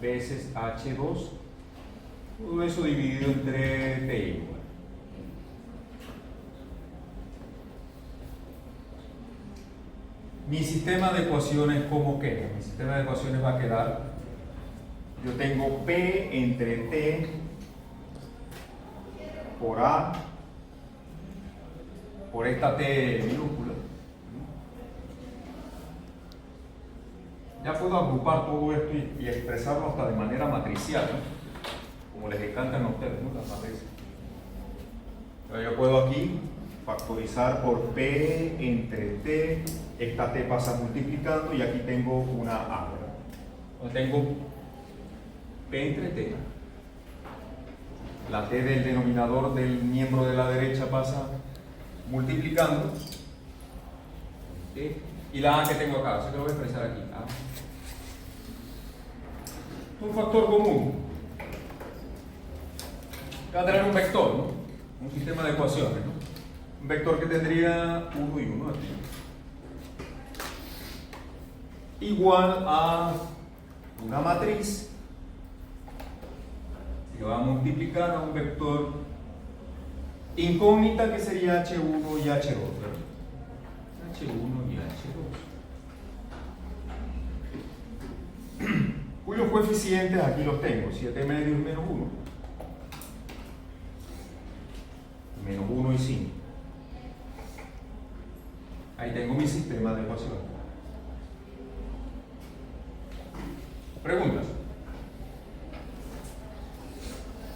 veces H2, todo eso dividido entre T igual. Mi sistema de ecuaciones, ¿cómo queda? Mi sistema de ecuaciones va a quedar, yo tengo P entre T por A por esta T minúscula. Ya puedo agrupar todo esto y expresarlo hasta de manera matricial, ¿no? Como les encantan a ustedes, ¿no? Las matrices. Entonces yo puedo aquí factorizar por P entre T, esta T pasa multiplicando y aquí tengo una A, ¿verdad? Entonces tengo P entre T, la T del denominador del miembro de la derecha pasa multiplicando, ¿sí? Y la A que tengo acá, eso que lo voy a expresar aquí, A. Un factor común, va a tener un vector, ¿no? Un sistema de ecuaciones, ¿no? Un vector que tendría 1 y 1 aquí, igual a una matriz que va a multiplicar a un vector incógnita que sería H1 y H2, ¿verdad? H1 y H2 cuyos coeficientes aquí los tengo, 7 medios menos 1, menos 1 y 5. Ahí tengo mi sistema de ecuaciones. Preguntas.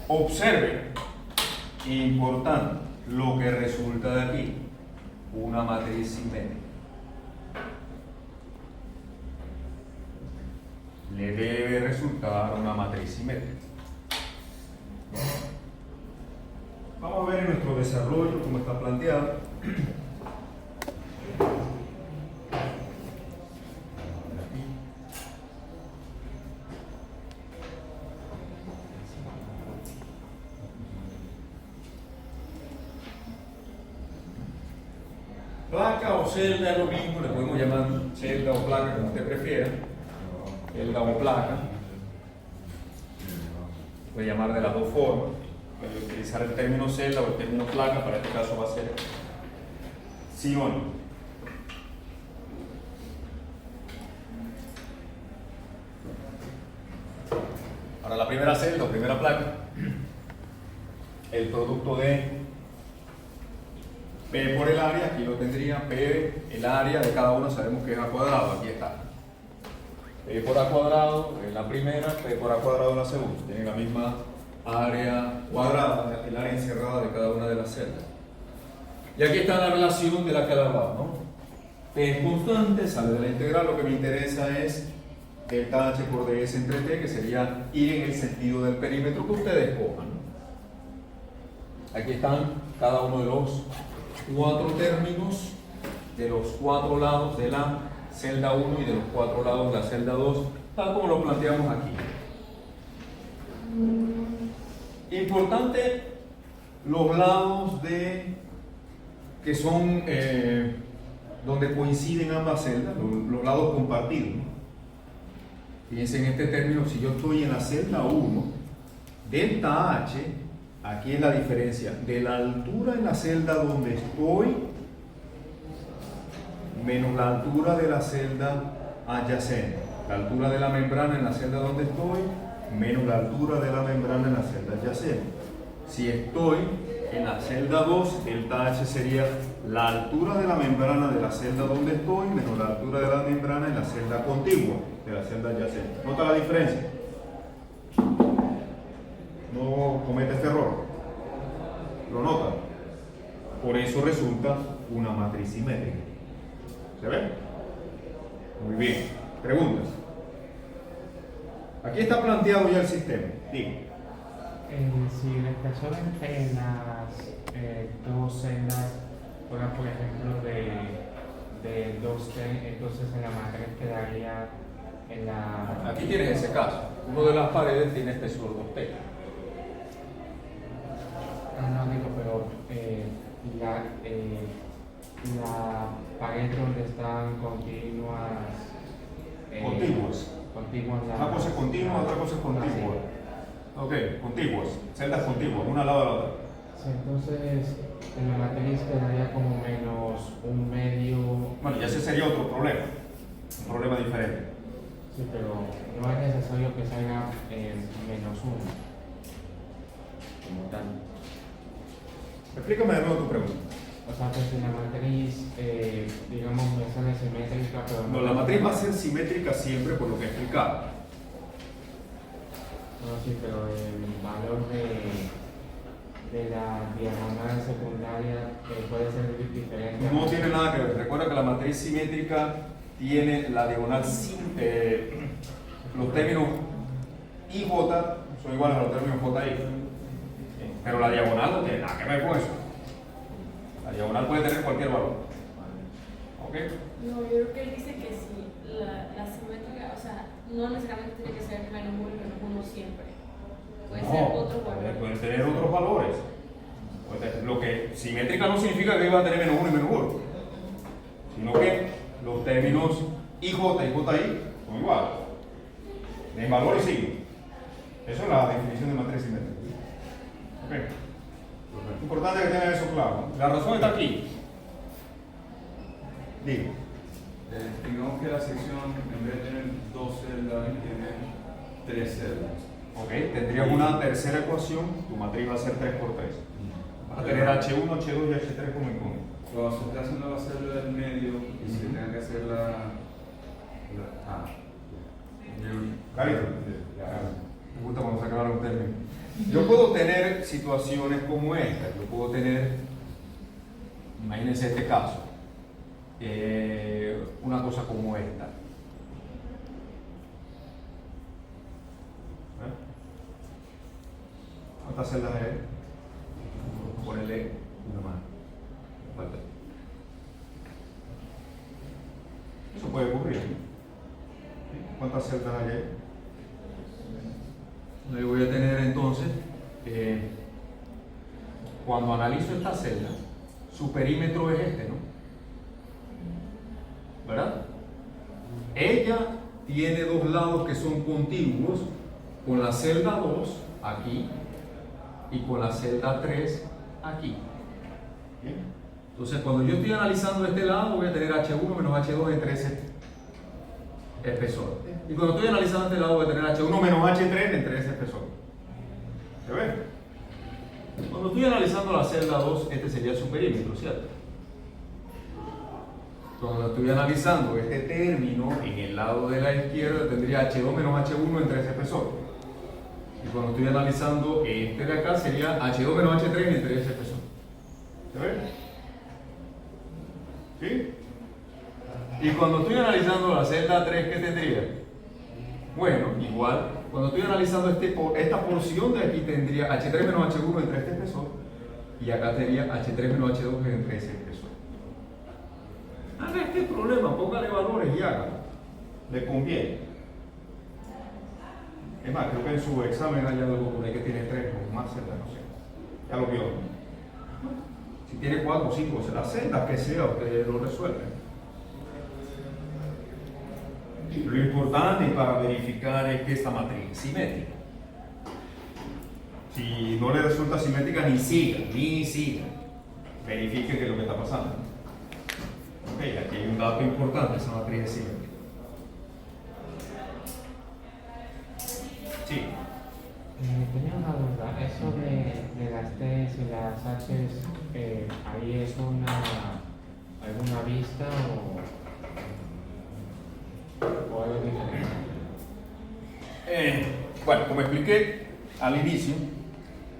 Observen, importante, lo que resulta de aquí, una matriz simétrica. Le debe resultar una matriz simétrica. Vamos a ver en nuestro desarrollo cómo está planteado. Placa o celda es lo mismo, le podemos llamar celda o placa como usted prefiera. Celda o placa. Puede llamar de las dos formas. Puede utilizar el término celda o el término placa, para este caso va a ser sí o no. Para la primera celda o primera placa, el producto de P por el área, aquí lo tendría, P, el área de cada uno sabemos que es A cuadrado, aquí está. P por A cuadrado en la primera, P por A cuadrado en la segunda. Tienen la misma área cuadrada, el área encerrada de cada una de las celdas. Y aquí está la relación de la que hablaba, ¿no? P es constante, sale de la integral, lo que me interesa es delta H por ds entre T, que sería ir en el sentido del perímetro que ustedes cojan, ¿no? Aquí están cada uno de los 4 términos de los 4 lados de la celda 1 y de los 4 lados de la celda 2, tal como lo planteamos aquí. Importante, los lados que son donde coinciden ambas celdas, los lados compartidos, ¿no? Fíjense en este término, si yo estoy en la celda 1, delta H, aquí es la diferencia de la altura en la celda donde estoy menos la altura de la celda adyacente. La altura de la membrana en la celda donde estoy menos la altura de la membrana en la celda adyacente. Si estoy en la celda 2, delta H sería la altura de la membrana de la celda donde estoy menos la altura de la membrana en la celda contigua de la celda adyacente. ¿Nota la diferencia? No comete este error. ¿Lo notan? Por eso resulta una matriz simétrica. ¿Se ve? Muy bien. Preguntas. Aquí está planteado ya el sistema. Digo. Si el espesor entre las dos celdas fuera, por ejemplo, de 2T, entonces en la matriz quedaría en la... Aquí tienes ese caso. Uno de las paredes tiene espesor 2T. No digo, pero la pared donde están continuas Contiguas. Contiguas. Una cosa es continua, otra cosa es contigua. Ok, contiguas, celdas contiguas, una al lado de la otra. Sí, entonces en la matriz quedaría como menos un medio. Bueno, ya ese sería otro problema, un problema diferente. Sí, pero no es necesario que salga menos uno. Como tal. Explícame de nuevo tu pregunta. O sea, que si la matriz, digamos, me sale simétrica, pero No, la matriz va a ser simétrica siempre por lo que he explicado. No, sí, pero el valor de la diagonal secundaria puede ser diferente. No tiene nada que ver. Recuerda que la matriz simétrica tiene la diagonal los términos I, J son iguales a los términos J, I. Pero la diagonal no tiene nada que ver con eso. La diagonal puede tener cualquier valor. ¿Ok? No, yo creo que él dice que si la simétrica, o sea, no necesariamente tiene que ser menos uno y menos uno siempre. Puede ser otro valor. Pueden tener otros valores. Lo que simétrica no significa que va a tener menos 1 y menos 1, sino que los términos IJ y JI son iguales. De valor y signo. Eso es la definición de matriz simétrica. Okay. Importante que tengan eso claro. La razón está aquí. Digo. Digamos que la sección, en vez de tener 2 celdas, tiene 3 celdas. Ok, tendrías una tercera ecuación, tu matriz va a ser 3 por 3. Vas a tener H1, H2 y H3 como incógnito. Cuando se está haciendo la celda del medio y se tenga que hacer Carito, me gusta cuando se acaban los términos. Yo puedo tener situaciones como esta. Yo puedo tener, imagínense este caso, una cosa como esta. ¿Cuántas celdas hay? Ponele una más. Falta. Eso puede ocurrir. ¿Cuántas celdas hay ahí? Yo voy a tener entonces, cuando analizo esta celda, su perímetro es este, ¿no? ¿Verdad? Ella tiene dos lados que son contiguos, con la celda 2 aquí y con la celda 3 aquí. ¿Bien? Entonces, cuando yo estoy analizando este lado, voy a tener H1 menos H2 entre ese espesor. Y cuando estoy analizando este lado, voy a tener H1 menos H3 entre ese espesor. ¿Se ve? Cuando estoy analizando la celda 2, este sería su perímetro, ¿cierto? Cuando estoy analizando este término, en el lado de la izquierda tendría H2 menos H1 entre ese espesor. Y cuando estoy analizando este de acá, sería H2 menos H3 entre ese espesor. ¿Se ve? ¿Sí? Y cuando estoy analizando la celda 3, ¿qué tendría? Bueno, igual, cuando estoy analizando esta porción de aquí, tendría H3 menos H1 entre este espesor, y acá tendría H3 menos H2 entre ese espesor. Haga este problema, póngale valores y hágalo. Le conviene. Es más, creo que en su examen hay algo por ahí que tiene 3 o más celdas, no sé. Ya lo vio. Si tiene 4 o 5, las celdas que sea, ustedes lo resuelven. Lo importante para verificar es que esta matriz es simétrica. Si no le resulta simétrica, ni siga. Verifique qué es lo que está pasando. Ok, aquí hay un dato importante, esa matriz es simétrica. Sí. Tenía una duda, eso de las T's y las H's, ¿ahí es alguna vista o algo diferente? Bueno, como expliqué al inicio,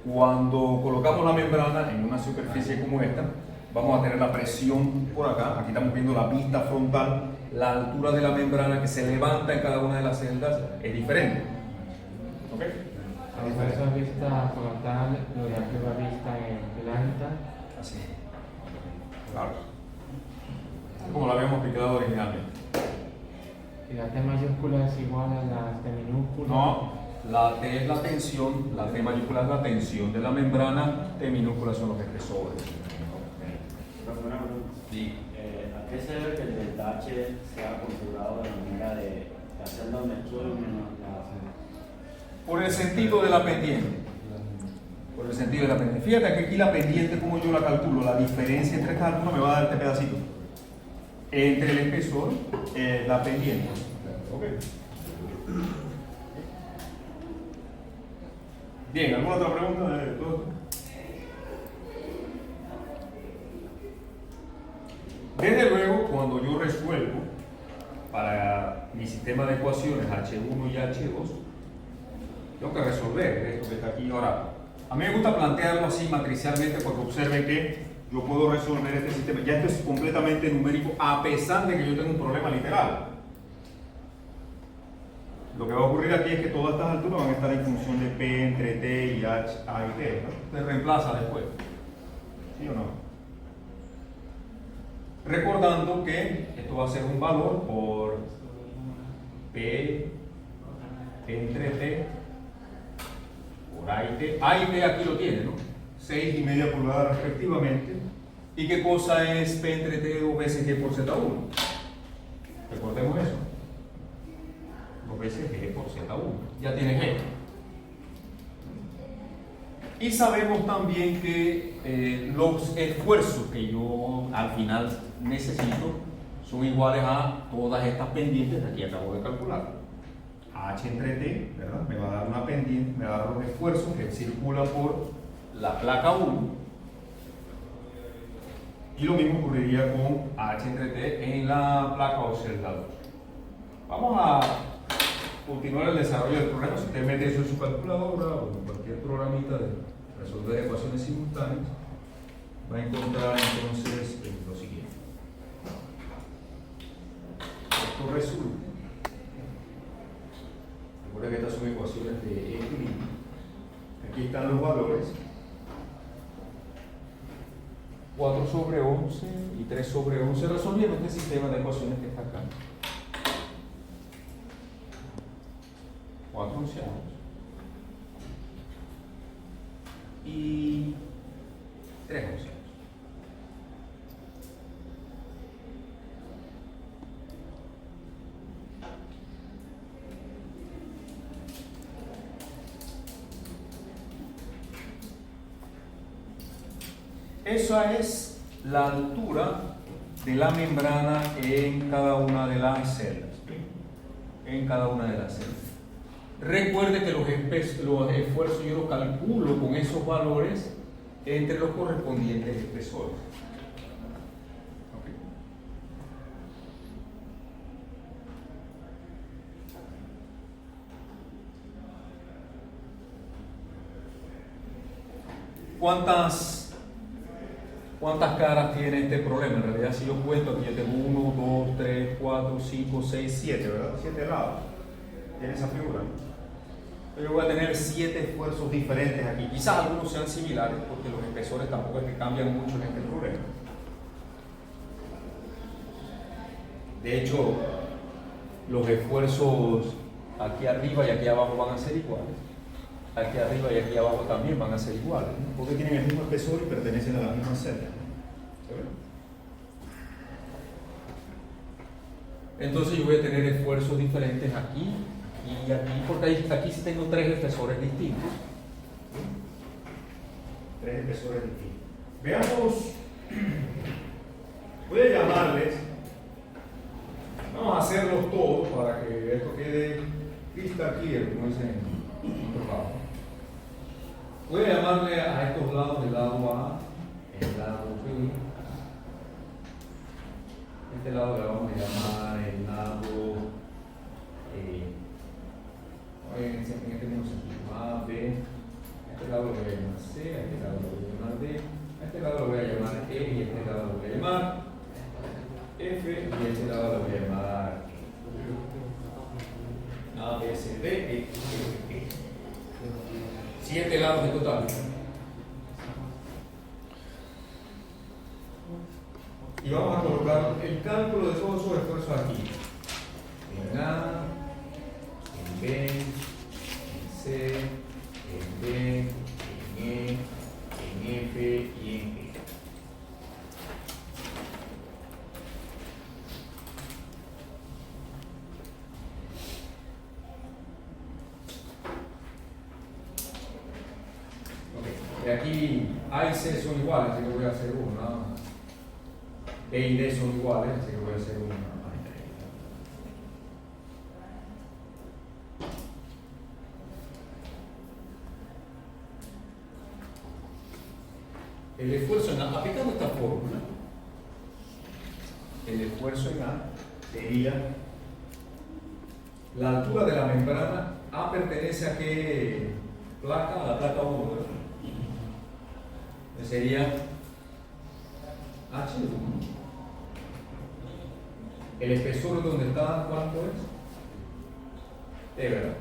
cuando colocamos la membrana en una superficie como esta, vamos a tener la presión por acá. Aquí estamos viendo la vista frontal. La altura de la membrana que se levanta en cada una de las celdas es diferente. ¿Ok? Eso es vista frontal, lo de arriba vista en planta. Así. Claro. Como lo habíamos explicado originalmente. ¿Y la T mayúscula es igual a la T minúscula? No, la T es la tensión, la T mayúscula es la tensión de la membrana, T minúscula son los espesores. Sí. ¿A qué se debe que el delta H sea configurado de manera de La celda donde estoy menos la... Por el sentido de la pendiente. Por el sentido de la pendiente. Fíjate que aquí la pendiente, como yo la calculo, la diferencia entre estas alturas me va a dar este pedacito. Entre el espesor, la pendiente. Ok. Bien, ¿alguna otra pregunta de todo esto? Desde luego, cuando yo resuelvo para mi sistema de ecuaciones H1 y H2, tengo que resolver esto que está aquí. Ahora, a mí me gusta plantearlo así matricialmente porque observen que yo puedo resolver este sistema. Ya esto es completamente numérico, a pesar de que yo tengo un problema literal. Lo que va a ocurrir aquí es que todas estas alturas van a estar en función de P entre T y H, A y T, ¿no? Se reemplaza después. ¿Sí o no? Recordando que esto va a ser un valor por P entre T por A y T. A y T aquí lo tiene, ¿no? 6,5 pulgadas respectivamente. ¿Y qué cosa es P entre T o veces G por Z1? Recordemos eso. 2 veces G por Z1. Ya tiene G. Y sabemos también que los esfuerzos que yo al final necesito son iguales a todas estas pendientes que aquí acabo de calcular. H entre T, ¿verdad? Me va a dar una pendiente, me va a dar los esfuerzos que circulan por la placa 1. Y lo mismo ocurriría con H entre T en la placa o celda 2. Vamos a continuar el desarrollo del problema. Si usted mete eso en su calculadora o en cualquier programita de resolver ecuaciones simultáneas, va a encontrar entonces lo siguiente. Esto resulta. Recuerda que estas son ecuaciones de equilibrio. Aquí están los valores. 4 sobre 11 y 3 sobre 11 resolviendo este sistema de ecuaciones que está acá. 4 onceavos y 3 onceavos. Esa es la altura de la membrana en cada una de las celdas. En cada una de las celdas. Recuerde que los esfuerzos yo los calculo con esos valores entre los correspondientes espesores. Okay. ¿Cuántas caras tiene este problema? En realidad, si yo cuento aquí, yo tengo 1, 2, 3, 4, 5, 6, 7, ¿verdad? 7 lados. Tiene esa figura, ¿no? Yo voy a tener 7 esfuerzos diferentes aquí. Quizás algunos sean similares porque los espesores tampoco es que cambian mucho en este problema. De hecho, los esfuerzos aquí arriba y aquí abajo van a ser iguales. Aquí arriba y aquí abajo también van a ser iguales, ¿no? Porque tienen el mismo espesor y pertenecen a la misma celda. Entonces yo voy a tener esfuerzos diferentes aquí y aquí, porque aquí sí tengo 3 espesores distintos. 3 espesores distintos. Veamos, voy a llamarles, vamos a hacerlos todos para que esto quede crystal clear, como dicen en otro lado. Voy a llamarle a estos lados el lado A, el lado B. Este lado le vamos a llamar el lado en este mismo sentido, A, B. A este lado lo voy a llamar C, a este lado lo voy a llamar D, a este lado lo voy a llamar E y a este lado lo voy a llamar F y a este lado lo voy a llamar A, B, C, D, E, F, E. 7 lados en total. Y vamos a colocar el cálculo de todos esos esfuerzos aquí. En A, en B, en C, en D, en E, en F y en G. porque aquí A y C son iguales, así que voy a hacer uno nada más. B y D son iguales, así que voy a hacer uno nada más. El esfuerzo en A, aplicando esta fórmula, el esfuerzo en A sería la altura de la membrana. A pertenece a qué placa, a la placa 1, ¿verdad? Sería H1. El espesor donde está, ¿cuánto es? T, ¿verdad?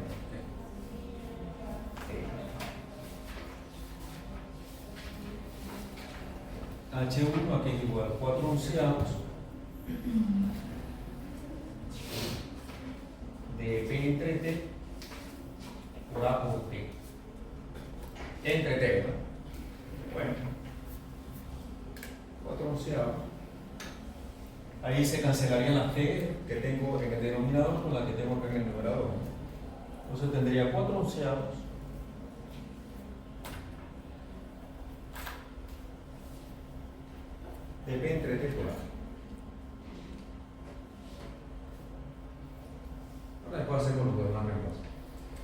H1 aquí es igual a 4 onceavos de P entre T por A por T. Entre T, ¿no? Bueno, 4 onceavos. Ahí se cancelarían las T que tengo en el denominador con las que tengo acá en el numerador. Entonces tendría 4 onceavos de P entre T por A. Ahora después hacemos los demás reglas.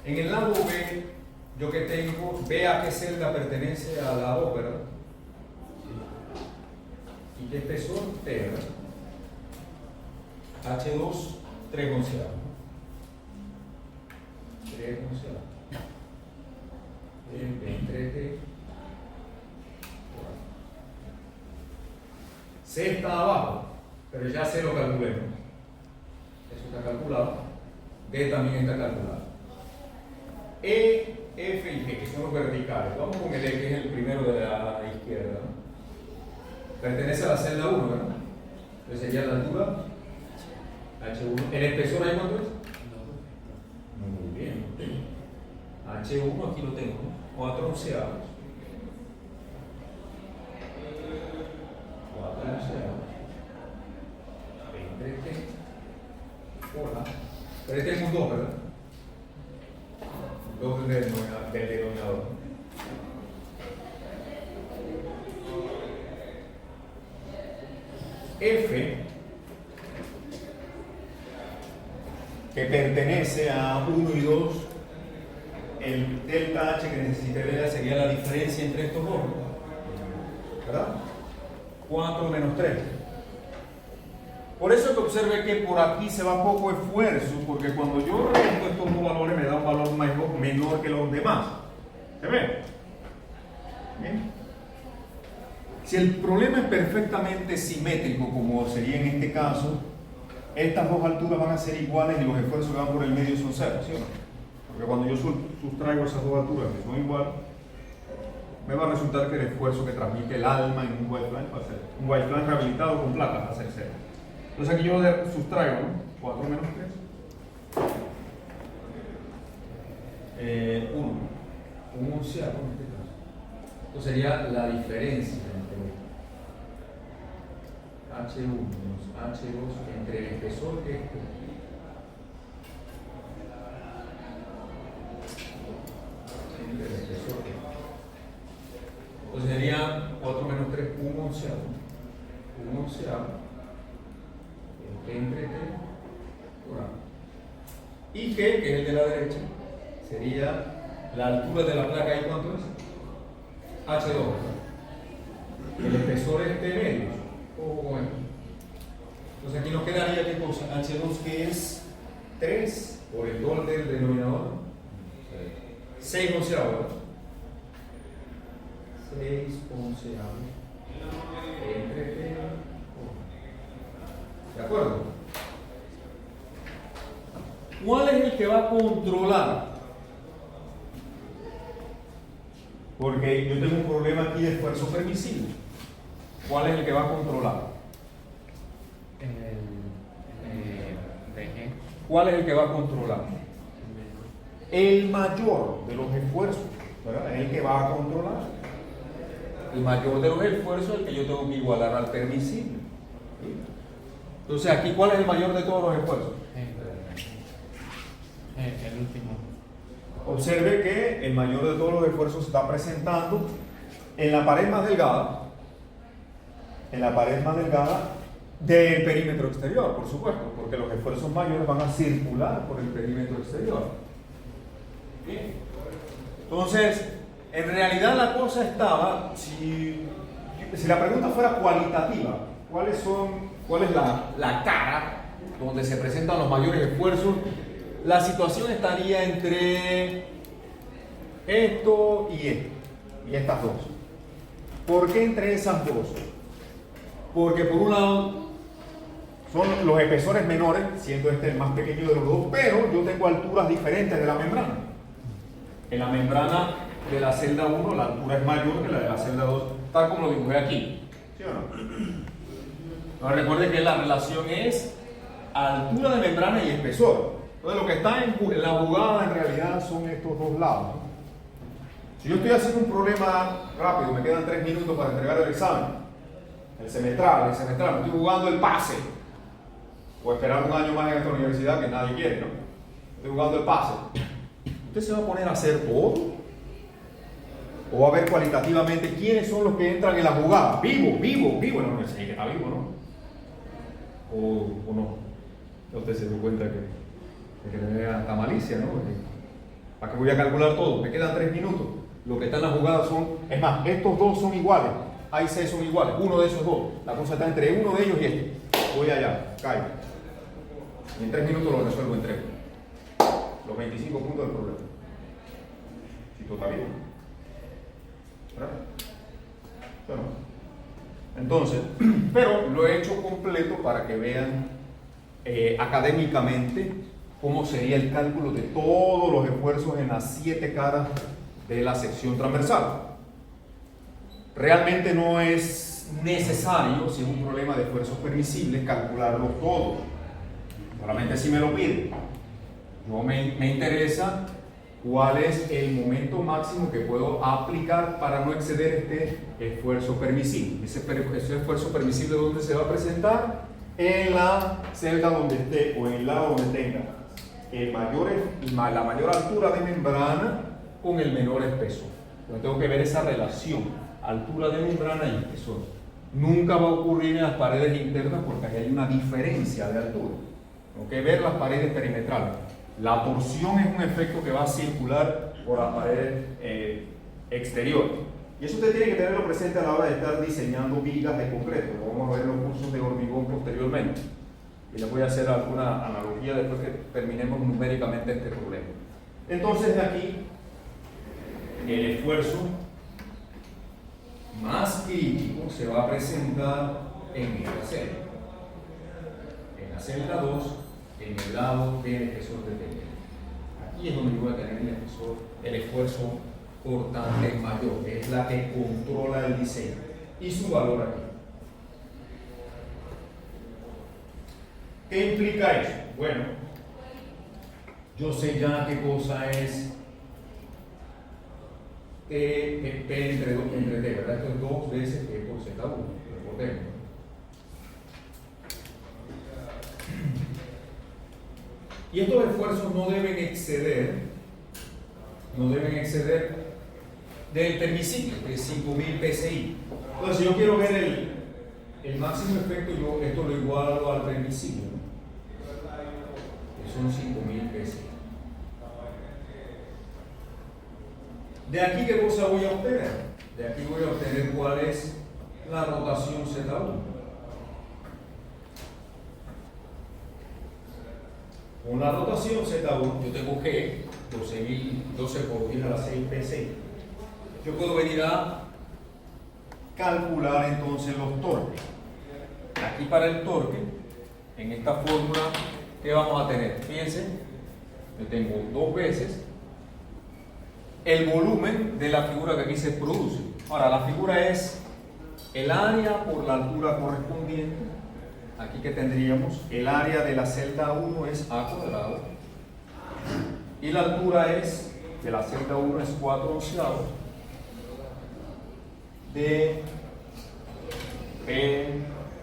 En el lado B, yo que tengo, B a qué celda pertenece a la 2, ¿verdad? ¿Y qué espesor? T, ¿verdad? H2, 3 onceavos. 3 onceavos. Entre T. C está abajo, pero ya C lo calculemos. Eso está calculado. D también está calculado. E, F y G, que son los verticales. Vamos con el E, que es el primero de la izquierda, ¿no? Pertenece a la celda 1, ¿verdad? Entonces sería la altura H1. ¿El espesor ahí cuánto es? Muy bien. H1 aquí lo tengo, ¿no? 4 onceavos. 4 onceavos. Entre T. Hola. Pero este es un 2, ¿verdad? 2 del denominador. F, que pertenece a 1 y 2, el delta H que necesitaría sería la diferencia entre estos dos, ¿verdad? 4 menos 3. Por eso que observe que por aquí se va poco esfuerzo, porque cuando yo resto estos dos valores me da un valor menor que los demás. ¿Se ve? ¿Bien? Si el problema es perfectamente simétrico, como sería en este caso, estas dos alturas van a ser iguales y los esfuerzos que van por el medio son cero, ¿sí o no? Porque cuando yo sustraigo esas dos alturas que son iguales, me va a resultar que el esfuerzo que transmite el alma en un Whitefly va a ser un Whitefly rehabilitado con placas va a ser cero. Entonces aquí yo sustraigo, ¿no? 4 menos 3. 1. Un onceavo en este caso. Esto sería la diferencia entre H1 menos H2 entre el espesor que es este. Entre el espesor que es este. Entonces sería 4 menos 3, un onceavo. Un onceavo. Entre T por A. Y G, que es el de la derecha, sería la altura de la placa. ¿Y cuánto es? H2. El espesor es T medios. Ojo con esto. Entonces aquí nos quedaría qué cosa? H2 que es 3 por el 2 del denominador. 6 onceavos. 6 onceavos. Entre T. ¿De acuerdo? ¿Cuál es el que va a controlar? Porque yo tengo un problema aquí de esfuerzo permisible. ¿Cuál es el que va a controlar? ¿Cuál es el que va a controlar? El mayor de los esfuerzos, ¿verdad? Es el que va a controlar. El mayor de los esfuerzos es el que yo tengo que igualar al permisible. Entonces, aquí, ¿cuál es el mayor de todos los esfuerzos? El último. Observe que el mayor de todos los esfuerzos se está presentando en la pared más delgada, del perímetro exterior, por supuesto, porque los esfuerzos mayores van a circular por el perímetro exterior. Bien. Entonces, en realidad la cosa estaba, si la pregunta fuera cualitativa, ¿cuál es la cara donde se presentan los mayores esfuerzos? La situación estaría entre esto y estas dos. ¿Por qué entre esas dos? Porque por un lado son los espesores menores, siendo este el más pequeño de los dos, pero yo tengo alturas diferentes de la membrana. En la membrana de la celda 1 la altura es mayor que la de la celda 2, tal como lo dibujé aquí. ¿Sí o no? Ahora recuerden que la relación es altura de membrana y espesor. Entonces lo que está en la jugada en realidad son estos dos lados. Si yo estoy haciendo un problema rápido, me quedan 3 minutos para entregar el examen, el semestral, me estoy jugando el pase, o esperar un año más en esta universidad que nadie quiere, ¿no? Estoy jugando el pase. ¿Usted se va a poner a hacer todo? ¿O va a ver cualitativamente quiénes son los que entran en la jugada? Vivo en la universidad, que está vivo, ¿no? O no. Usted se dio cuenta que tenía hasta malicia, ¿no? ¿Para qué voy a calcular todo? Me quedan 3 minutos. Lo que está en la jugada son, es más, estos dos son iguales. Hay 6 son iguales, uno de esos dos. La cosa está entre uno de ellos y este. Voy allá, caigo. Y en 3 minutos lo resuelvo en 3. Los 25 puntos del problema. Si todo está bien. ¿Verdad? Bueno. Entonces, pero lo he hecho completo para que vean académicamente cómo sería el cálculo de todos los esfuerzos en las 7 caras de la sección transversal. Realmente no es necesario, si es un problema de esfuerzos permisibles, calcularlos todos. Solamente si me lo piden. No me interesa cuál es el momento máximo que puedo aplicar para no exceder este esfuerzo permisible. Ese esfuerzo permisible, ¿dónde se va a presentar? En la celda donde esté o en el lado donde tenga la mayor altura de membrana con el menor espesor. Yo tengo que ver esa relación, altura de membrana y espesor. Nunca va a ocurrir en las paredes internas porque ahí hay una diferencia de altura. Tengo que ver las paredes perimetrales. La torsión es un efecto que va a circular por las paredes exteriores. Y eso usted tiene que tenerlo presente a la hora de estar diseñando vigas de concreto. Lo vamos a ver en los cursos de hormigón posteriormente. Y les voy a hacer alguna analogía después que terminemos numéricamente este problema. Entonces de aquí, el esfuerzo más crítico se va a presentar en esta celda. En la celda 2, en el lado del espesor de tejido. Aquí es donde yo voy a tener el esfuerzo cortante mayor, es la que controla el diseño y su valor aquí. ¿Qué implica eso? Bueno, yo sé ya qué cosa es P entre T, ¿verdad? Esto es 2 veces P por Z1, recordemos. Y estos esfuerzos no deben exceder del permisible, de 5000 PSI. Entonces, si yo quiero ver el máximo efecto, yo esto lo igualo al permisible, ¿no? Que son 5000 PSI. De aquí, ¿qué cosa voy a obtener? De aquí voy a obtener cuál es la rotación Z1. Con la rotación Z1, yo tengo G, 12 por 10 a la 6 PSI. Yo puedo venir a calcular entonces los torques. Aquí para el torque, en esta fórmula, ¿qué vamos a tener? Fíjense, yo tengo 2 veces el volumen de la figura que aquí se produce. Ahora, la figura es el área por la altura correspondiente. Aquí que tendríamos, el área de la celda 1 es A cuadrado y la altura de la celda 1 es 4/11 de P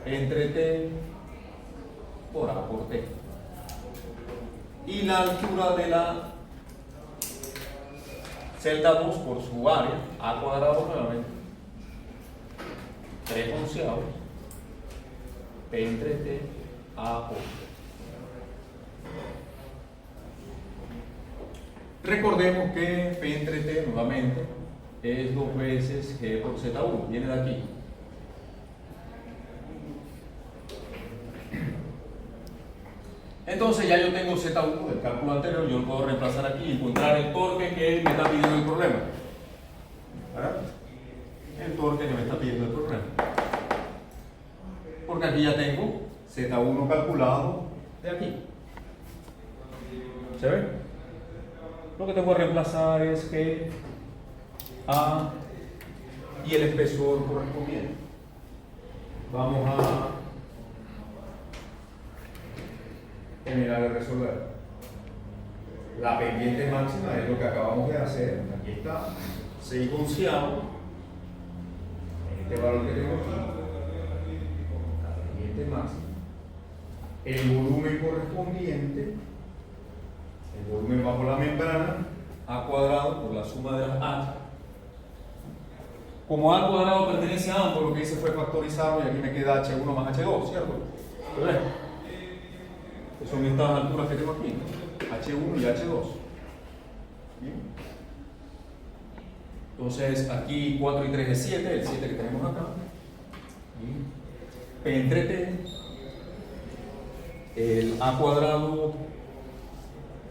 entre T por A por T. Y la altura de la celda 2 por su área, A cuadrado nuevamente, 3 onceavos P entre T a 8. Recordemos que P entre T nuevamente es 2 veces G por Z1, viene de aquí. Entonces ya yo tengo Z1 del cálculo anterior, yo lo puedo reemplazar aquí y encontrar el torque que él me está pidiendo el problema. ¿Verdad? El torque que me está pidiendo el problema. Porque aquí ya tengo Z1 calculado de aquí. ¿Se ve? Lo que tengo que reemplazar es que A y el espesor correspondiente. Vamos a terminar de resolver. La pendiente máxima es lo que acabamos de hacer. Aquí está 6 onceavos. Este valor que tengo aquí. La pendiente máxima. El volumen correspondiente. El volumen bajo la membrana. A cuadrado por la suma de las H. Como A cuadrado pertenece a ambos, lo que hice fue factorizarlo y aquí me queda H1 más H2, ¿cierto? ¿Ves? Son estas alturas que tengo aquí, H1 y H2. ¿Bien? Entonces aquí 4 y 3 es 7, el 7 que tenemos acá. ¿Bien? P entre T, el A cuadrado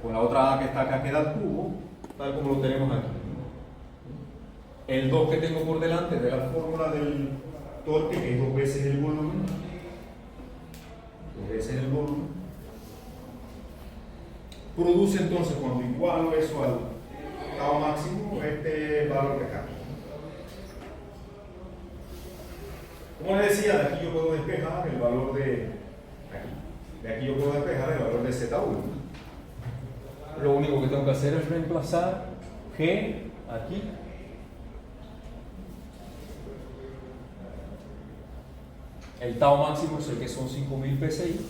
con la otra A que está acá queda al cubo, tal como lo tenemos aquí. El 2 que tengo por delante de la fórmula del torque, que es 2 veces el volumen. 2 veces el volumen. Produce entonces, cuando igualo eso al tau máximo, este valor de acá. Como les decía, de aquí yo puedo despejar el valor de aquí. De aquí yo puedo despejar el valor de Z1. Lo único que tengo que hacer es reemplazar G aquí. El tau máximo es el que son 5000 PSI.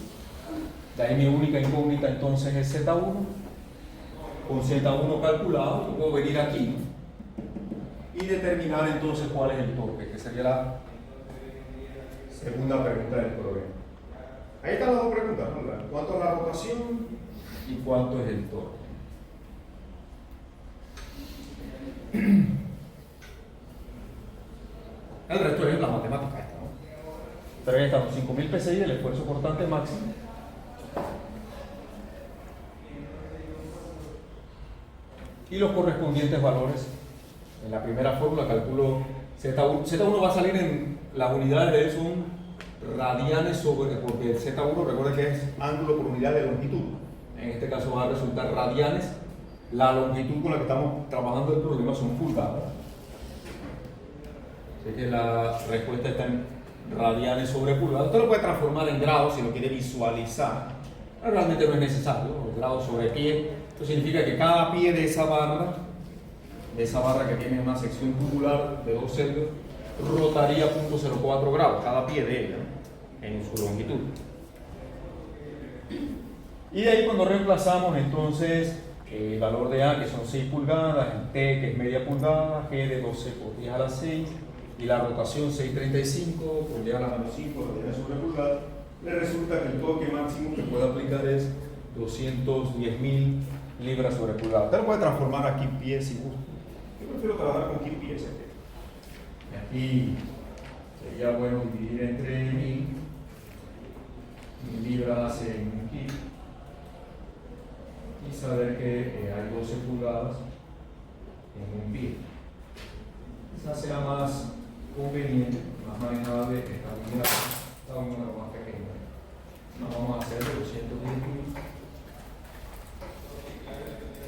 De ahí mi única incógnita entonces es Z1. Con Z1 calculado, yo puedo venir aquí y determinar entonces cuál es el torque, que sería la segunda pregunta del problema. Ahí están las dos preguntas, ¿no? ¿Cuánto es la rotación y cuánto es el torque? El resto es la matemática esta, ¿no? Pero ahí están los 5000 PSI, el esfuerzo cortante máximo. Y los correspondientes valores. En la primera fórmula calculo Z1. Z1 va a salir en las unidades de él son radianes sobre, porque el Z1 recuerden que es ángulo por unidad de longitud. En este caso va a resultar radianes. La longitud con la que estamos trabajando el problema son pulgadas. Así que la respuesta está en radianes sobre pulgadas. Usted lo puede transformar en grados si lo quiere visualizar. Pero realmente no es necesario. El grado sobre pie. Esto significa que cada pie de esa barra que tiene una sección tubular de 2 celdas, rotaría 0.04 grados, cada pie de ella, en su longitud. Y de ahí cuando reemplazamos entonces el valor de A, que son 6 pulgadas, el T, que es media pulgada, G de 12 por 10 a la 6, y la rotación 635 por 10 a la menos 5, radianes sobre pulgada, le resulta que el torque máximo que puede aplicar es 210.000 libras sobre pulgada. Usted lo puede transformar aquí pies si gusta. Yo prefiero trabajar con pies. Aquí sería bueno dividir entre 1000 libras en kilo y saber que hay 12 pulgadas en un pie. Quizás sea más conveniente, más manejable esta unidad, esta un número más pequeño. Nos vamos a hacer de 210.000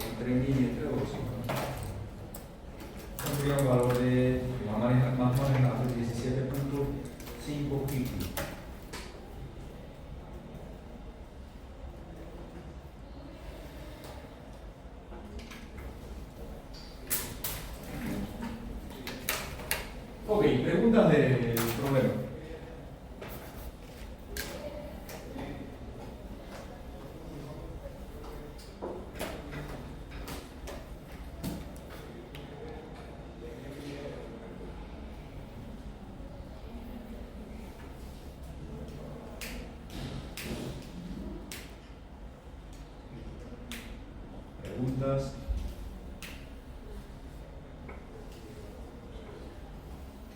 entre 1000 y entre 12. Tendría un valor de más manejable, 17.5 kilos. Ok, preguntas del problema. preguntas.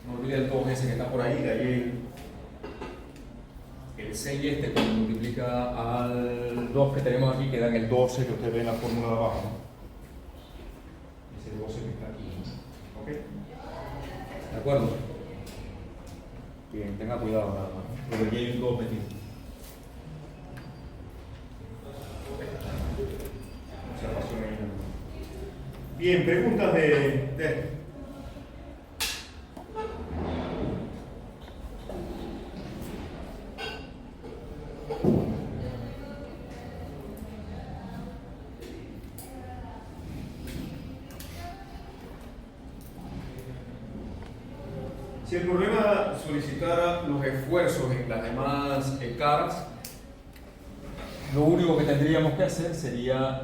No olviden el 2S que está por ahí, de ahí el 6 este cuando multiplica al 2 que tenemos aquí queda en el 12 que usted ve en la fórmula de abajo, ¿no? Ese 12 que está aquí, ¿no? ¿Ok? ¿De acuerdo? Bien, tenga cuidado nada más, porque aquí hay un 2 metido. Observación ahí. Bien, preguntas de si el problema solicitara los esfuerzos en las demás caras, lo único que tendríamos que hacer sería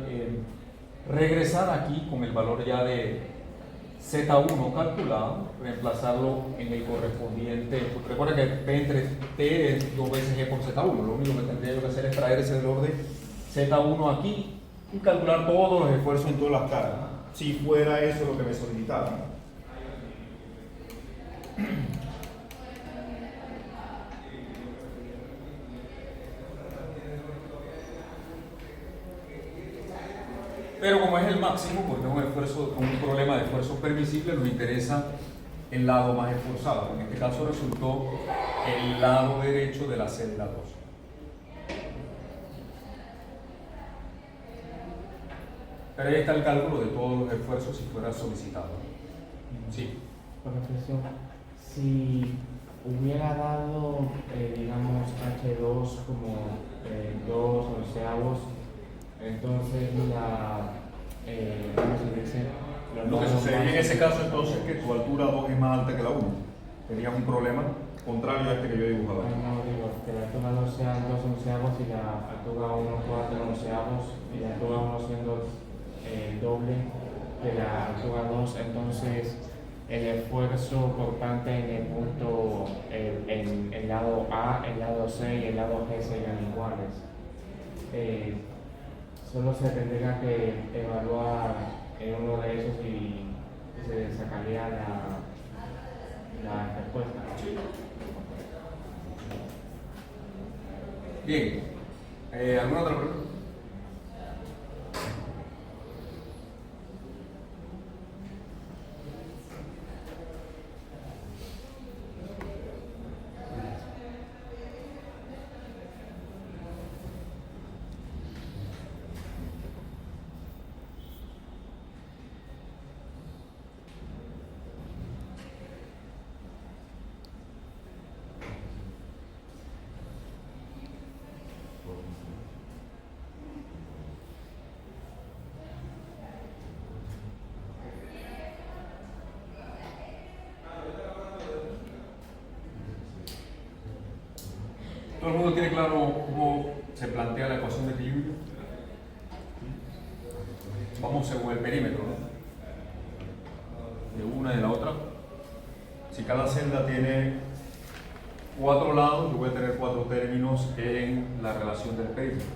regresar aquí con el valor ya de Z1 calculado, reemplazarlo en el correspondiente. Recuerda que P entre T es 2 veces G por Z1. Lo único que tendría yo que hacer es traer ese valor de Z1 aquí y calcular todos los esfuerzos en todas las caras, ¿no? Si fuera eso lo que me solicitaran. Pero como es el máximo, porque es un esfuerzo, un problema de esfuerzo permisible, nos interesa el lado más esforzado. En este caso resultó el lado derecho de la celda 2. Pero ahí está el cálculo de todos los esfuerzos si fuera solicitado. Sí. Profesor, si hubiera dado, digamos, H2 como 2 onceavos, entonces ¿cómo se dice? Lo que sucedería en ese caso entonces es que tu altura 2 es más alta que la 1. Tenías un problema contrario a este que yo he dibujado. No, digo, que la altura 2 sean 2 onceavos y la altura 1 4 onceavos y la altura 1 siendo el doble de la altura 2, entonces el esfuerzo cortante en el punto, en el lado A, el lado C y el lado G serían iguales. Solo se tendría que evaluar en uno de esos y se sacaría la respuesta. Bien. ¿Alguna otra pregunta? ¿Todo el mundo tiene claro cómo se plantea la ecuación de equilibrio? Vamos según el perímetro, ¿no? De una y de la otra. Si cada celda tiene 4 lados, yo voy a tener 4 términos en la relación del perímetro.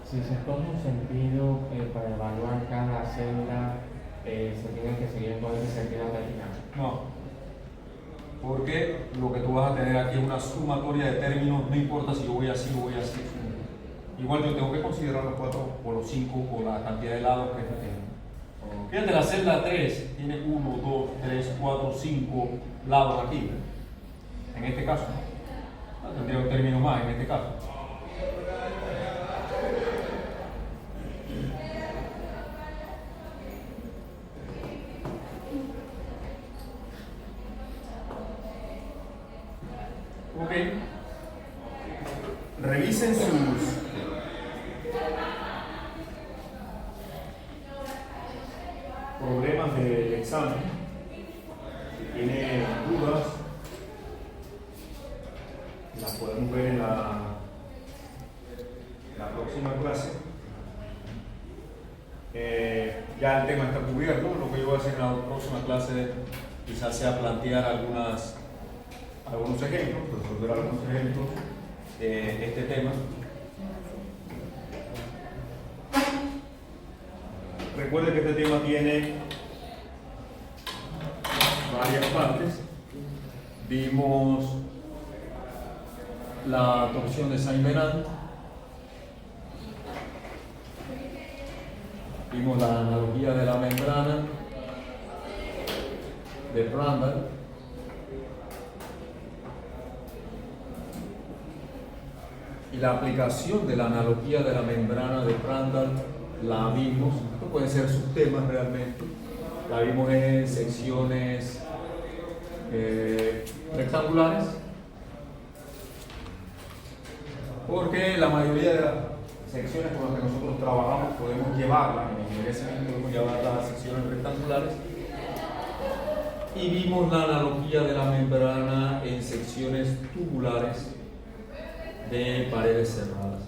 Si se escoge un sentido para evaluar cada celda, se tiene que seguir con ese sentido original. No. Porque lo que tú vas a tener aquí es una sumatoria de términos, no importa si yo voy así o voy así. Igual yo tengo que considerar los 4 o los 5 o la cantidad de lados que tengo. Fíjate, la celda 3 tiene 1, 2, 3, 4, 5 lados aquí. En este caso, ¿no? Tendría un término más en este caso. Ok. Revisen sus problemas del examen. Si tienen dudas, las podemos ver en la próxima clase. Ya el tema está cubierto. Lo que yo voy a hacer en la próxima clase quizás sea plantear algunos ejemplos, resolver algunos ejemplos de este tema Recuerde que este tema tiene varias partes. Vimos la torsión de Saint-Venant, vimos la analogía de la membrana de Prandtl, y la aplicación de la analogía de la membrana de Prandtl la vimos, esto pueden ser subtemas realmente, la vimos en secciones rectangulares, porque la mayoría de las secciones con las que nosotros trabajamos podemos llevarlas, en ese momento podemos llevarlas a secciones rectangulares, y vimos la analogía de la membrana en secciones tubulares de paredes cerradas,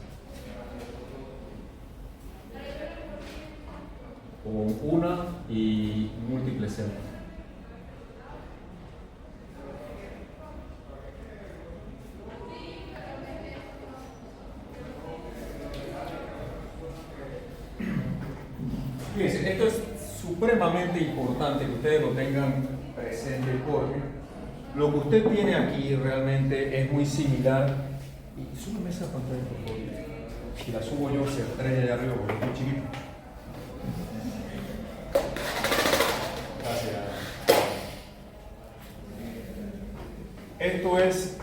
con una y múltiples celdas. Fíjense, esto es supremamente importante que ustedes lo tengan presente porque lo que usted tiene aquí realmente es muy similar. Y súbeme esa pantalla, por favor. Si la subo yo, se estrella allá arriba porque es muy chiquito. Gracias. Esto es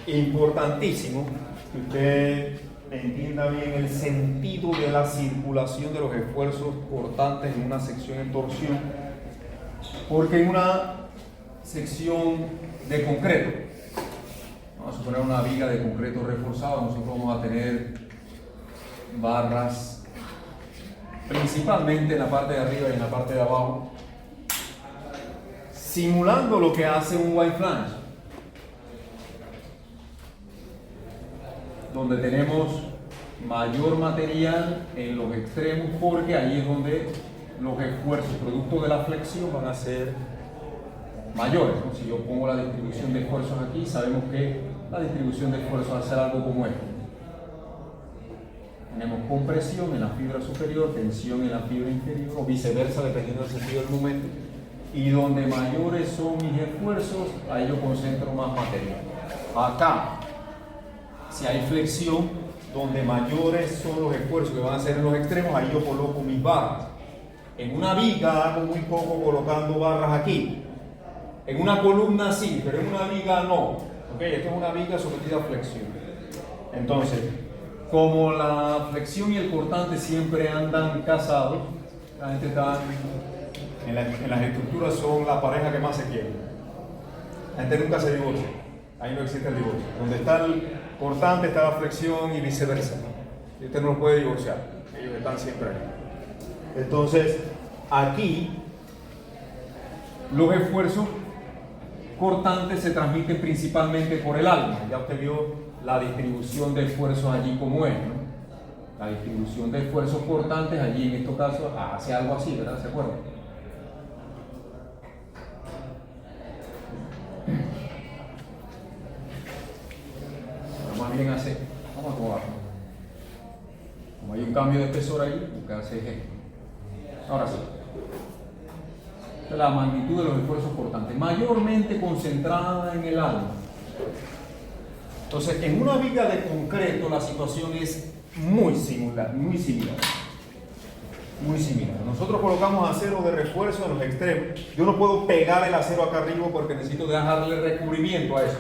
importantísimo que usted entienda bien el sentido de la circulación de los esfuerzos cortantes en una sección en torsión, porque en una sección de concreto, vamos a suponer una viga de concreto reforzado, nosotros vamos a tener barras principalmente en la parte de arriba y en la parte de abajo, simulando lo que hace un white flange, donde tenemos mayor material en los extremos, porque ahí es donde los esfuerzos producto de la flexión van a ser mayores, ¿no? Si yo pongo la distribución de esfuerzos aquí, sabemos que la distribución de esfuerzos va a ser algo como esto. Tenemos compresión en la fibra superior, tensión en la fibra inferior, o viceversa, dependiendo del sentido del momento. Y donde mayores son mis esfuerzos, ahí yo concentro más material. Acá, si hay flexión, donde mayores son los esfuerzos que van a ser en los extremos, ahí yo coloco mis barras. En una viga hago muy poco colocando barras aquí. En una columna sí, pero en una viga no. ¿Okay? Esto es una viga sometida a flexión. Entonces, como la flexión y el cortante siempre andan casados, la gente está en las estructuras son la pareja que más se quiere. La gente nunca se divorcia. Ahí no existe el divorcio. Donde está el cortante está la flexión y viceversa. Y usted no lo puede divorciar. Ellos están siempre ahí. Entonces, aquí los esfuerzos cortantes se transmiten principalmente por el alma. Ya usted vio la distribución de esfuerzos allí como es, ¿no? La distribución de esfuerzos cortantes allí en estos casos hace algo así, ¿verdad? ¿Se acuerdan? Pero más bien hace, vamos a probar. Como hay un cambio de espesor ahí, lo que hace es esto. Ahora sí. La magnitud de los esfuerzos cortantes, mayormente concentrada en el alma. Entonces, en una viga de concreto la situación es muy similar, muy similar. Muy similar. Nosotros colocamos acero de refuerzo en los extremos. Yo no puedo pegar el acero acá arriba porque necesito dejarle recubrimiento a eso.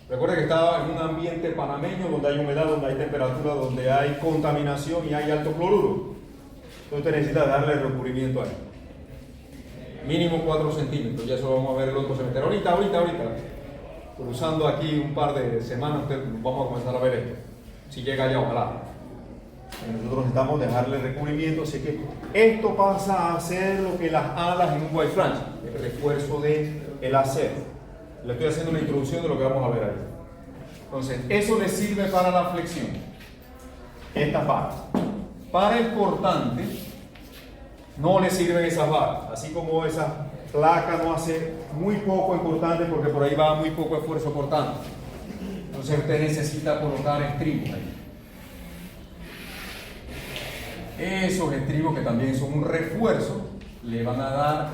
Recuerda que estaba en un ambiente panameño donde hay humedad, donde hay temperatura, donde hay contaminación y hay alto cloruro. Entonces usted necesita darle recubrimiento a eso. Mínimo 4 centímetros, ya eso vamos a ver el otro semestre. Ahorita. Cruzando aquí un par de semanas, vamos a comenzar a ver esto. Si llega ya, ojalá. Nosotros necesitamos dejarle recubrimiento, así que esto pasa a ser lo que las alas en un white flange, el refuerzo del acero. Le estoy haciendo una introducción de lo que vamos a ver ahí. Entonces, eso le sirve para la flexión. Esta parte. Para el cortante, no le sirven esas barras, así como esa placa no hace muy poco en cortante porque por ahí va muy poco esfuerzo cortante. Entonces usted necesita colocar estribos ahí. esos estribos que también son un refuerzo, le van a dar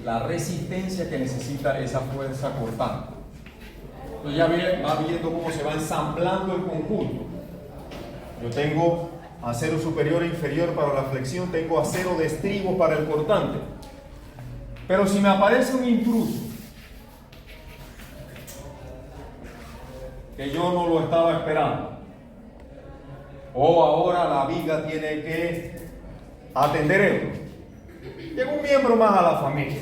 la resistencia que necesita esa fuerza cortante. Entonces ya va viendo cómo se va ensamblando el conjunto. Yo tengo acero superior e inferior para la flexión, tengo acero de estribo para el cortante. Pero si me aparece un intruso que yo no lo estaba esperando, o ahora la viga tiene que atender esto, llega un miembro más a la familia.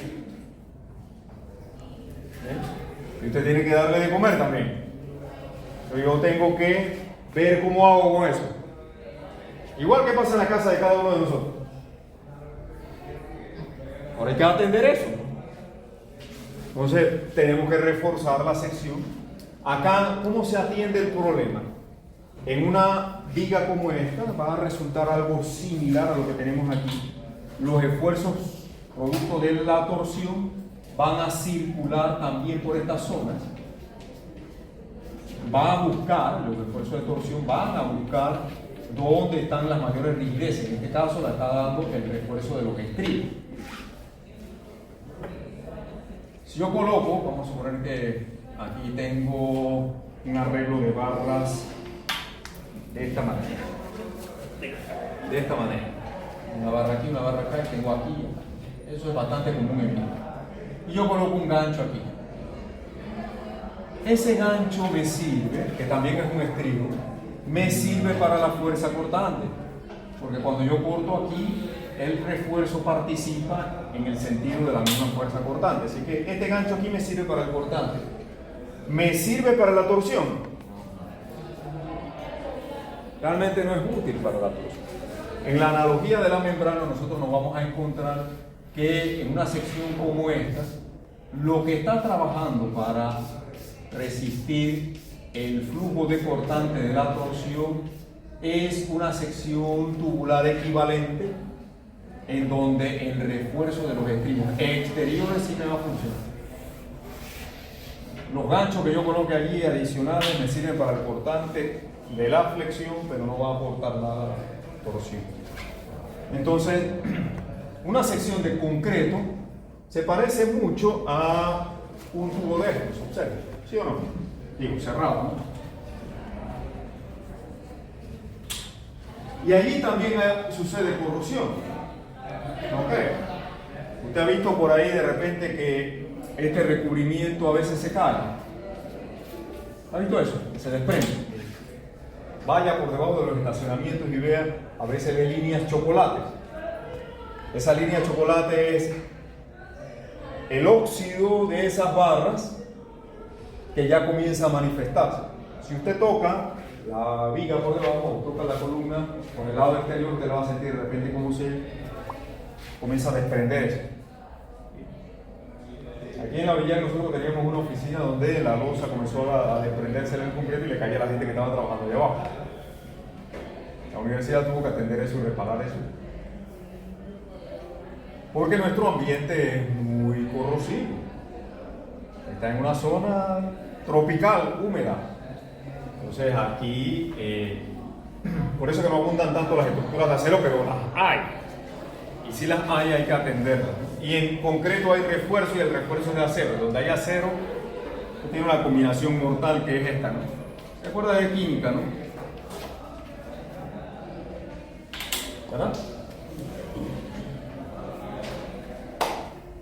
Y usted tiene que darle de comer también. Entonces yo tengo que ver cómo hago con eso. Igual que pasa en la casa de cada uno de nosotros. Ahora hay que atender eso. Entonces tenemos que reforzar la sección. Acá, ¿cómo se atiende el problema? En una viga como esta va a resultar algo similar a lo que tenemos aquí. Los esfuerzos producto de la torsión van a circular también por estas zonas. Va a buscar, los esfuerzos de torsión van a buscar dónde están las mayores rigideces. En este caso la está dando el refuerzo de los estribos. Si yo coloco, vamos a suponer que aquí tengo un arreglo de barras de esta manera. De esta manera. Una barra aquí, una barra acá, y tengo aquí. Eso es bastante común en mí. Y yo coloco un gancho aquí. Ese gancho me sirve, que también es un estribo, me sirve para la fuerza cortante. Porque cuando yo corto aquí, el refuerzo participa en el sentido de la misma fuerza cortante. Así que este gancho aquí me sirve para el cortante. ¿Me sirve para la torsión? Realmente no es útil para la torsión. En la analogía de la membrana nosotros nos vamos a encontrar que en una sección como esta, lo que está trabajando para resistir el flujo de cortante de la torsión es una sección tubular equivalente en donde el refuerzo de los estribos exteriores sí me va a funcionar. Los ganchos que yo coloque allí adicionales me sirven para el cortante de la flexión, pero no va a aportar nada a la torsión. Entonces, una sección de concreto se parece mucho a un tubo de estos, ¿observa? ¿Sí o no? Digo, cerrado, ¿no? Y allí también sucede corrosión. ¿Ok? Usted ha visto por ahí de repente que este recubrimiento a veces se cae. ¿Ha visto eso? Se desprende. Vaya por debajo de los estacionamientos y vea, a veces ve líneas chocolates. Esa línea de chocolate es el óxido de esas barras que ya comienza a manifestarse. Si usted toca la viga por debajo o toca la columna con el lado exterior, usted la va a sentir de repente como se comienza a desprenderse. Aquí en la villa nosotros teníamos una oficina donde la losa comenzó a desprenderse en el concreto y le caía a la gente que estaba trabajando allá abajo. La universidad tuvo que atender eso y reparar eso. Porque nuestro ambiente es muy corrosivo. Está en una zona tropical, húmeda. Entonces aquí, por eso que no abundan tanto las estructuras de acero, pero las hay. Y si las hay que atenderlas. Y en concreto hay refuerzo y el refuerzo es de acero. Donde hay acero, tiene una combinación mortal que es esta, ¿no? ¿Se acuerda de química, no? ¿Verdad?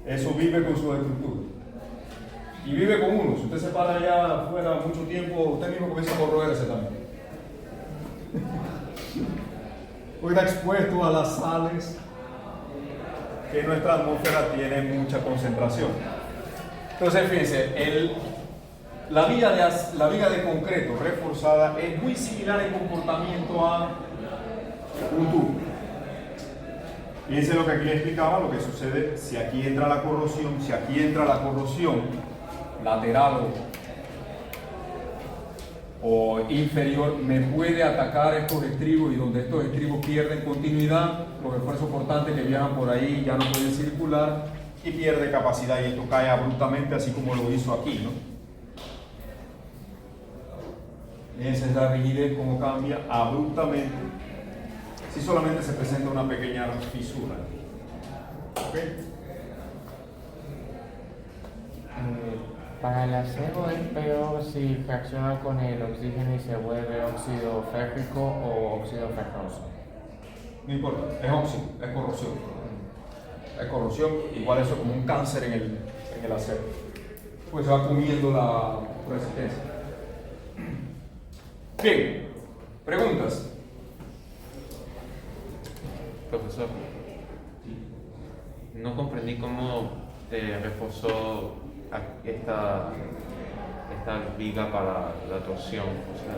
Eso vive con su estructura. Y vive con uno. Si usted se para allá afuera mucho tiempo, usted mismo comienza a corroerse también. Porque está expuesto a las sales que nuestra atmósfera tiene mucha concentración. Entonces, fíjense, la viga de concreto reforzada es muy similar en comportamiento a un tubo. Fíjense lo que aquí le explicaba, lo que sucede si aquí entra la corrosión, lateral o inferior, me puede atacar estos estribos y donde estos estribos pierden continuidad, los esfuerzos cortantes que viajan por ahí ya no pueden circular y pierde capacidad y esto cae abruptamente así como lo hizo aquí, ¿no? Fíjense la rigidez como cambia abruptamente si solamente se presenta una pequeña fisura. ¿Ok? Para el acero es peor si reacciona con el oxígeno y se vuelve óxido férrico o óxido ferroso. No importa, es óxido, es corrosión. Es corrosión, igual eso es como un cáncer en el acero. Pues se va comiendo la resistencia. Bien, preguntas. Profesor, no comprendí cómo reforzó esta viga para la torsión. O sea,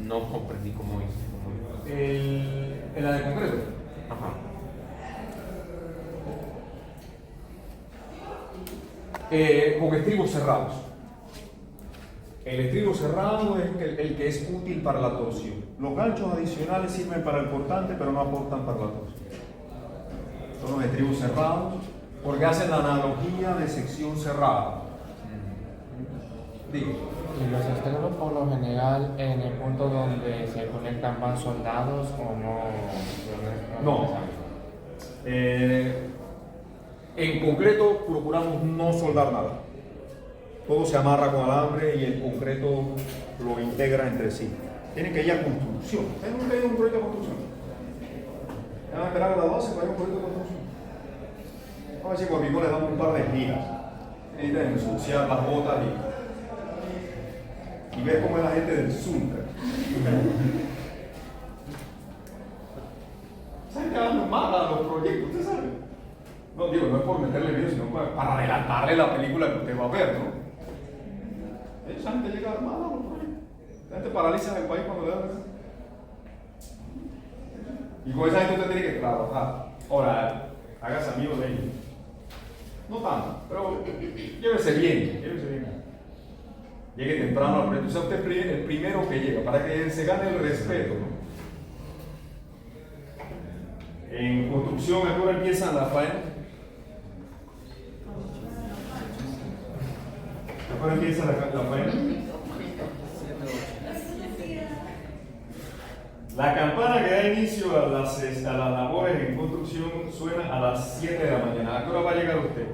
no comprendí cómo hizo. ¿En la de concreto? Ajá. Con estribos cerrados. El estribo cerrado es el que es útil para la torsión. Los ganchos adicionales sirven para el cortante, pero no aportan para la torsión. Son los estribos cerrados porque hacen la analogía de sección cerrada. Digo. ¿Y los estribos por lo general en el punto donde se conectan van soldados o no? No. En concreto procuramos no soldar nada. Todo se amarra con alambre y el concreto lo integra entre sí. Tienen que ir a construcción. ¿Ustedes nunca han ido a un proyecto de construcción? ¿Van a esperar a graduarse para ir a un proyecto de construcción? Vamos a ver si por mismo les damos un par de giras. Necesitan ensuciar las botas y ver cómo es la gente del Zunca. ¿Saben que van mal a los proyectos? ¿Ustedes saben? No, digo, no es por meterle miedo, sino para adelantarle la película que usted va a ver, ¿no? Esa gente llega armada a los proyectos. La gente paraliza el país cuando le dan eso. Y con esa gente usted tiene que trabajar. Ahora, hágase amigo de ellos. No tanto, pero llévese bien, llévese bien. Llegue temprano al proyecto. O sea, usted es el primero que llega, para que se gane el respeto, ¿no? En construcción, ¿a qué hora empiezan las faenas? ¿A qué hora empieza la faena? La campana que da inicio a las labores en construcción suena a las 7 de la mañana. ¿A qué hora va a llegar usted?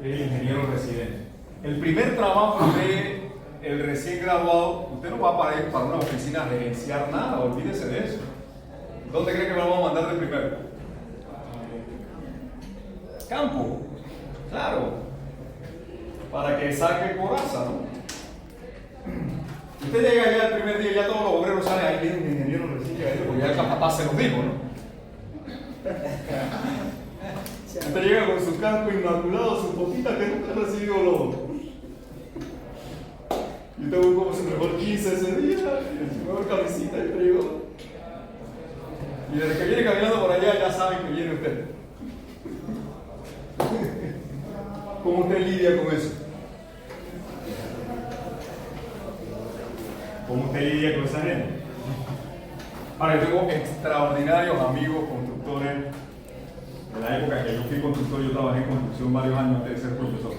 El ingeniero residente. El primer trabajo de el recién graduado, usted no va para ir para una oficina a gerenciar nada, olvídese de eso. ¿Dónde cree que lo vamos a mandar de primero? Campo, claro, para que saque coraza, ¿no? Usted llega allá el primer día y ya todos los obreros salen, ahí viene un ingeniero recién llegado, porque ya el capataz se lo dijo, ¿no? Usted llega con su casco inmaculado, su botita que nunca ha recibido lodo. Y usted ve como su mejor 15 ese día, su mejor camisita y frío. Y desde que viene caminando por allá ya saben que viene usted. ¿Cómo usted lidia con eso? ¿Cómo usted lidia con esa gente? Ahora, yo tengo extraordinarios amigos constructores. En la época que yo fui constructor, yo trabajé en construcción varios años antes de ser profesor.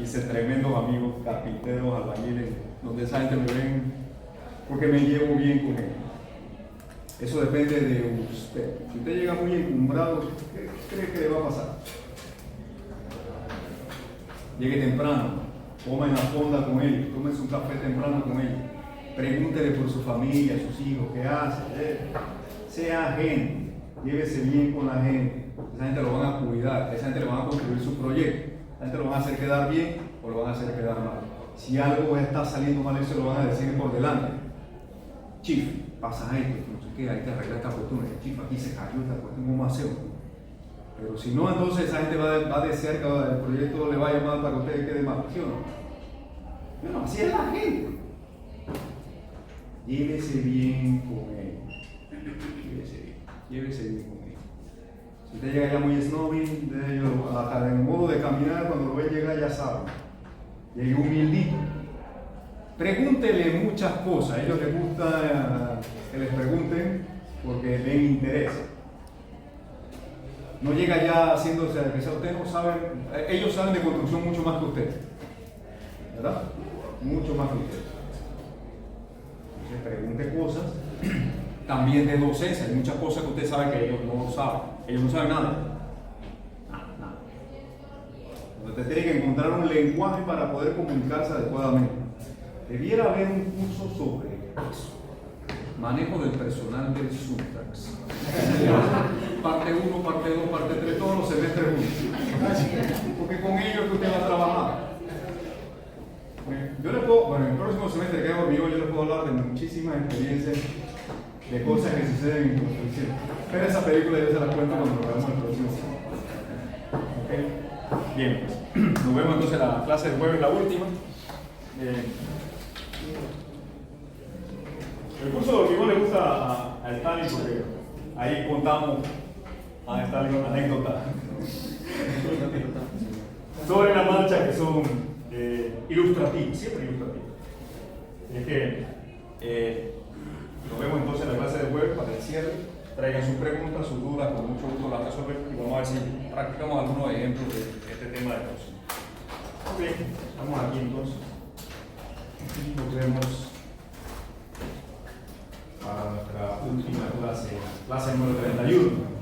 Hice tremendos amigos, carpinteros, albañiles, donde esa gente me ven porque me llevo bien con ellos. Eso depende de usted. Si usted llega muy encumbrado, ¿qué cree que le va a pasar? Llegue temprano, coma en la fonda con ellos, tómese un café temprano con ellos, pregúntele por su familia, sus hijos, qué hace, sea gente, llévese bien con la gente. Esa gente lo van a cuidar, esa gente le van a construir su proyecto, esa gente lo van a hacer quedar bien o lo van a hacer quedar mal. Si algo está saliendo mal, eso lo van a decir por delante. Chief, pasa esto, no sé qué, hay que arreglar esta cuestión. Chief, aquí se cayó esta cuestión, ¿cómo hacemos? Pero si no, entonces esa gente va a desear que el proyecto le vaya mal para que usted quede mal, ¿sí o no? Bueno, así es la gente. Llévese bien con ellos. Llévese bien con ellos. Si usted llega ya muy snobby, hasta en el modo de caminar, cuando lo ve llegar ya sabe. Llegue humildito. Pregúntele muchas cosas. A ellos les gusta que les pregunten porque ven interés. No llega ya haciéndose de que usted no sabe, ellos saben de construcción mucho más que usted, ¿verdad? Mucho más que usted. Entonces pregunte cosas. también de docencia. Hay muchas cosas que usted sabe que ellos no saben. Ellos no saben nada. Nada. Usted tiene que encontrar un lenguaje para poder comunicarse adecuadamente. Debiera haber un curso sobre eso. Manejo del personal del Subtrax. Parte 1, parte 2, parte 3, todos los semestres juntos. Porque con ellos es que usted va a trabajar. Yo les puedo, bueno, en el próximo semestre que hago conmigo, yo les puedo hablar de muchísimas experiencias, de cosas que suceden en construcción. Pero esa película yo se la cuento cuando lo veamos el próximo semestre. ¿Okay? Bien, pues, nos vemos entonces en la clase de jueves, la última. El curso de hormigón le gusta a Stanley porque ahí contamos a Stanley anécdotas sobre la marcha que son ilustrativas, siempre ilustrativas. Es que nos vemos entonces en la clase de jueves para el cierre. Traigan sus preguntas, sus dudas, con mucho gusto las resolvemos y vamos a ver si practicamos algunos ejemplos de este tema de cosas. Ok, estamos aquí entonces. Nos vemos para nuestra última clase, clase número 31.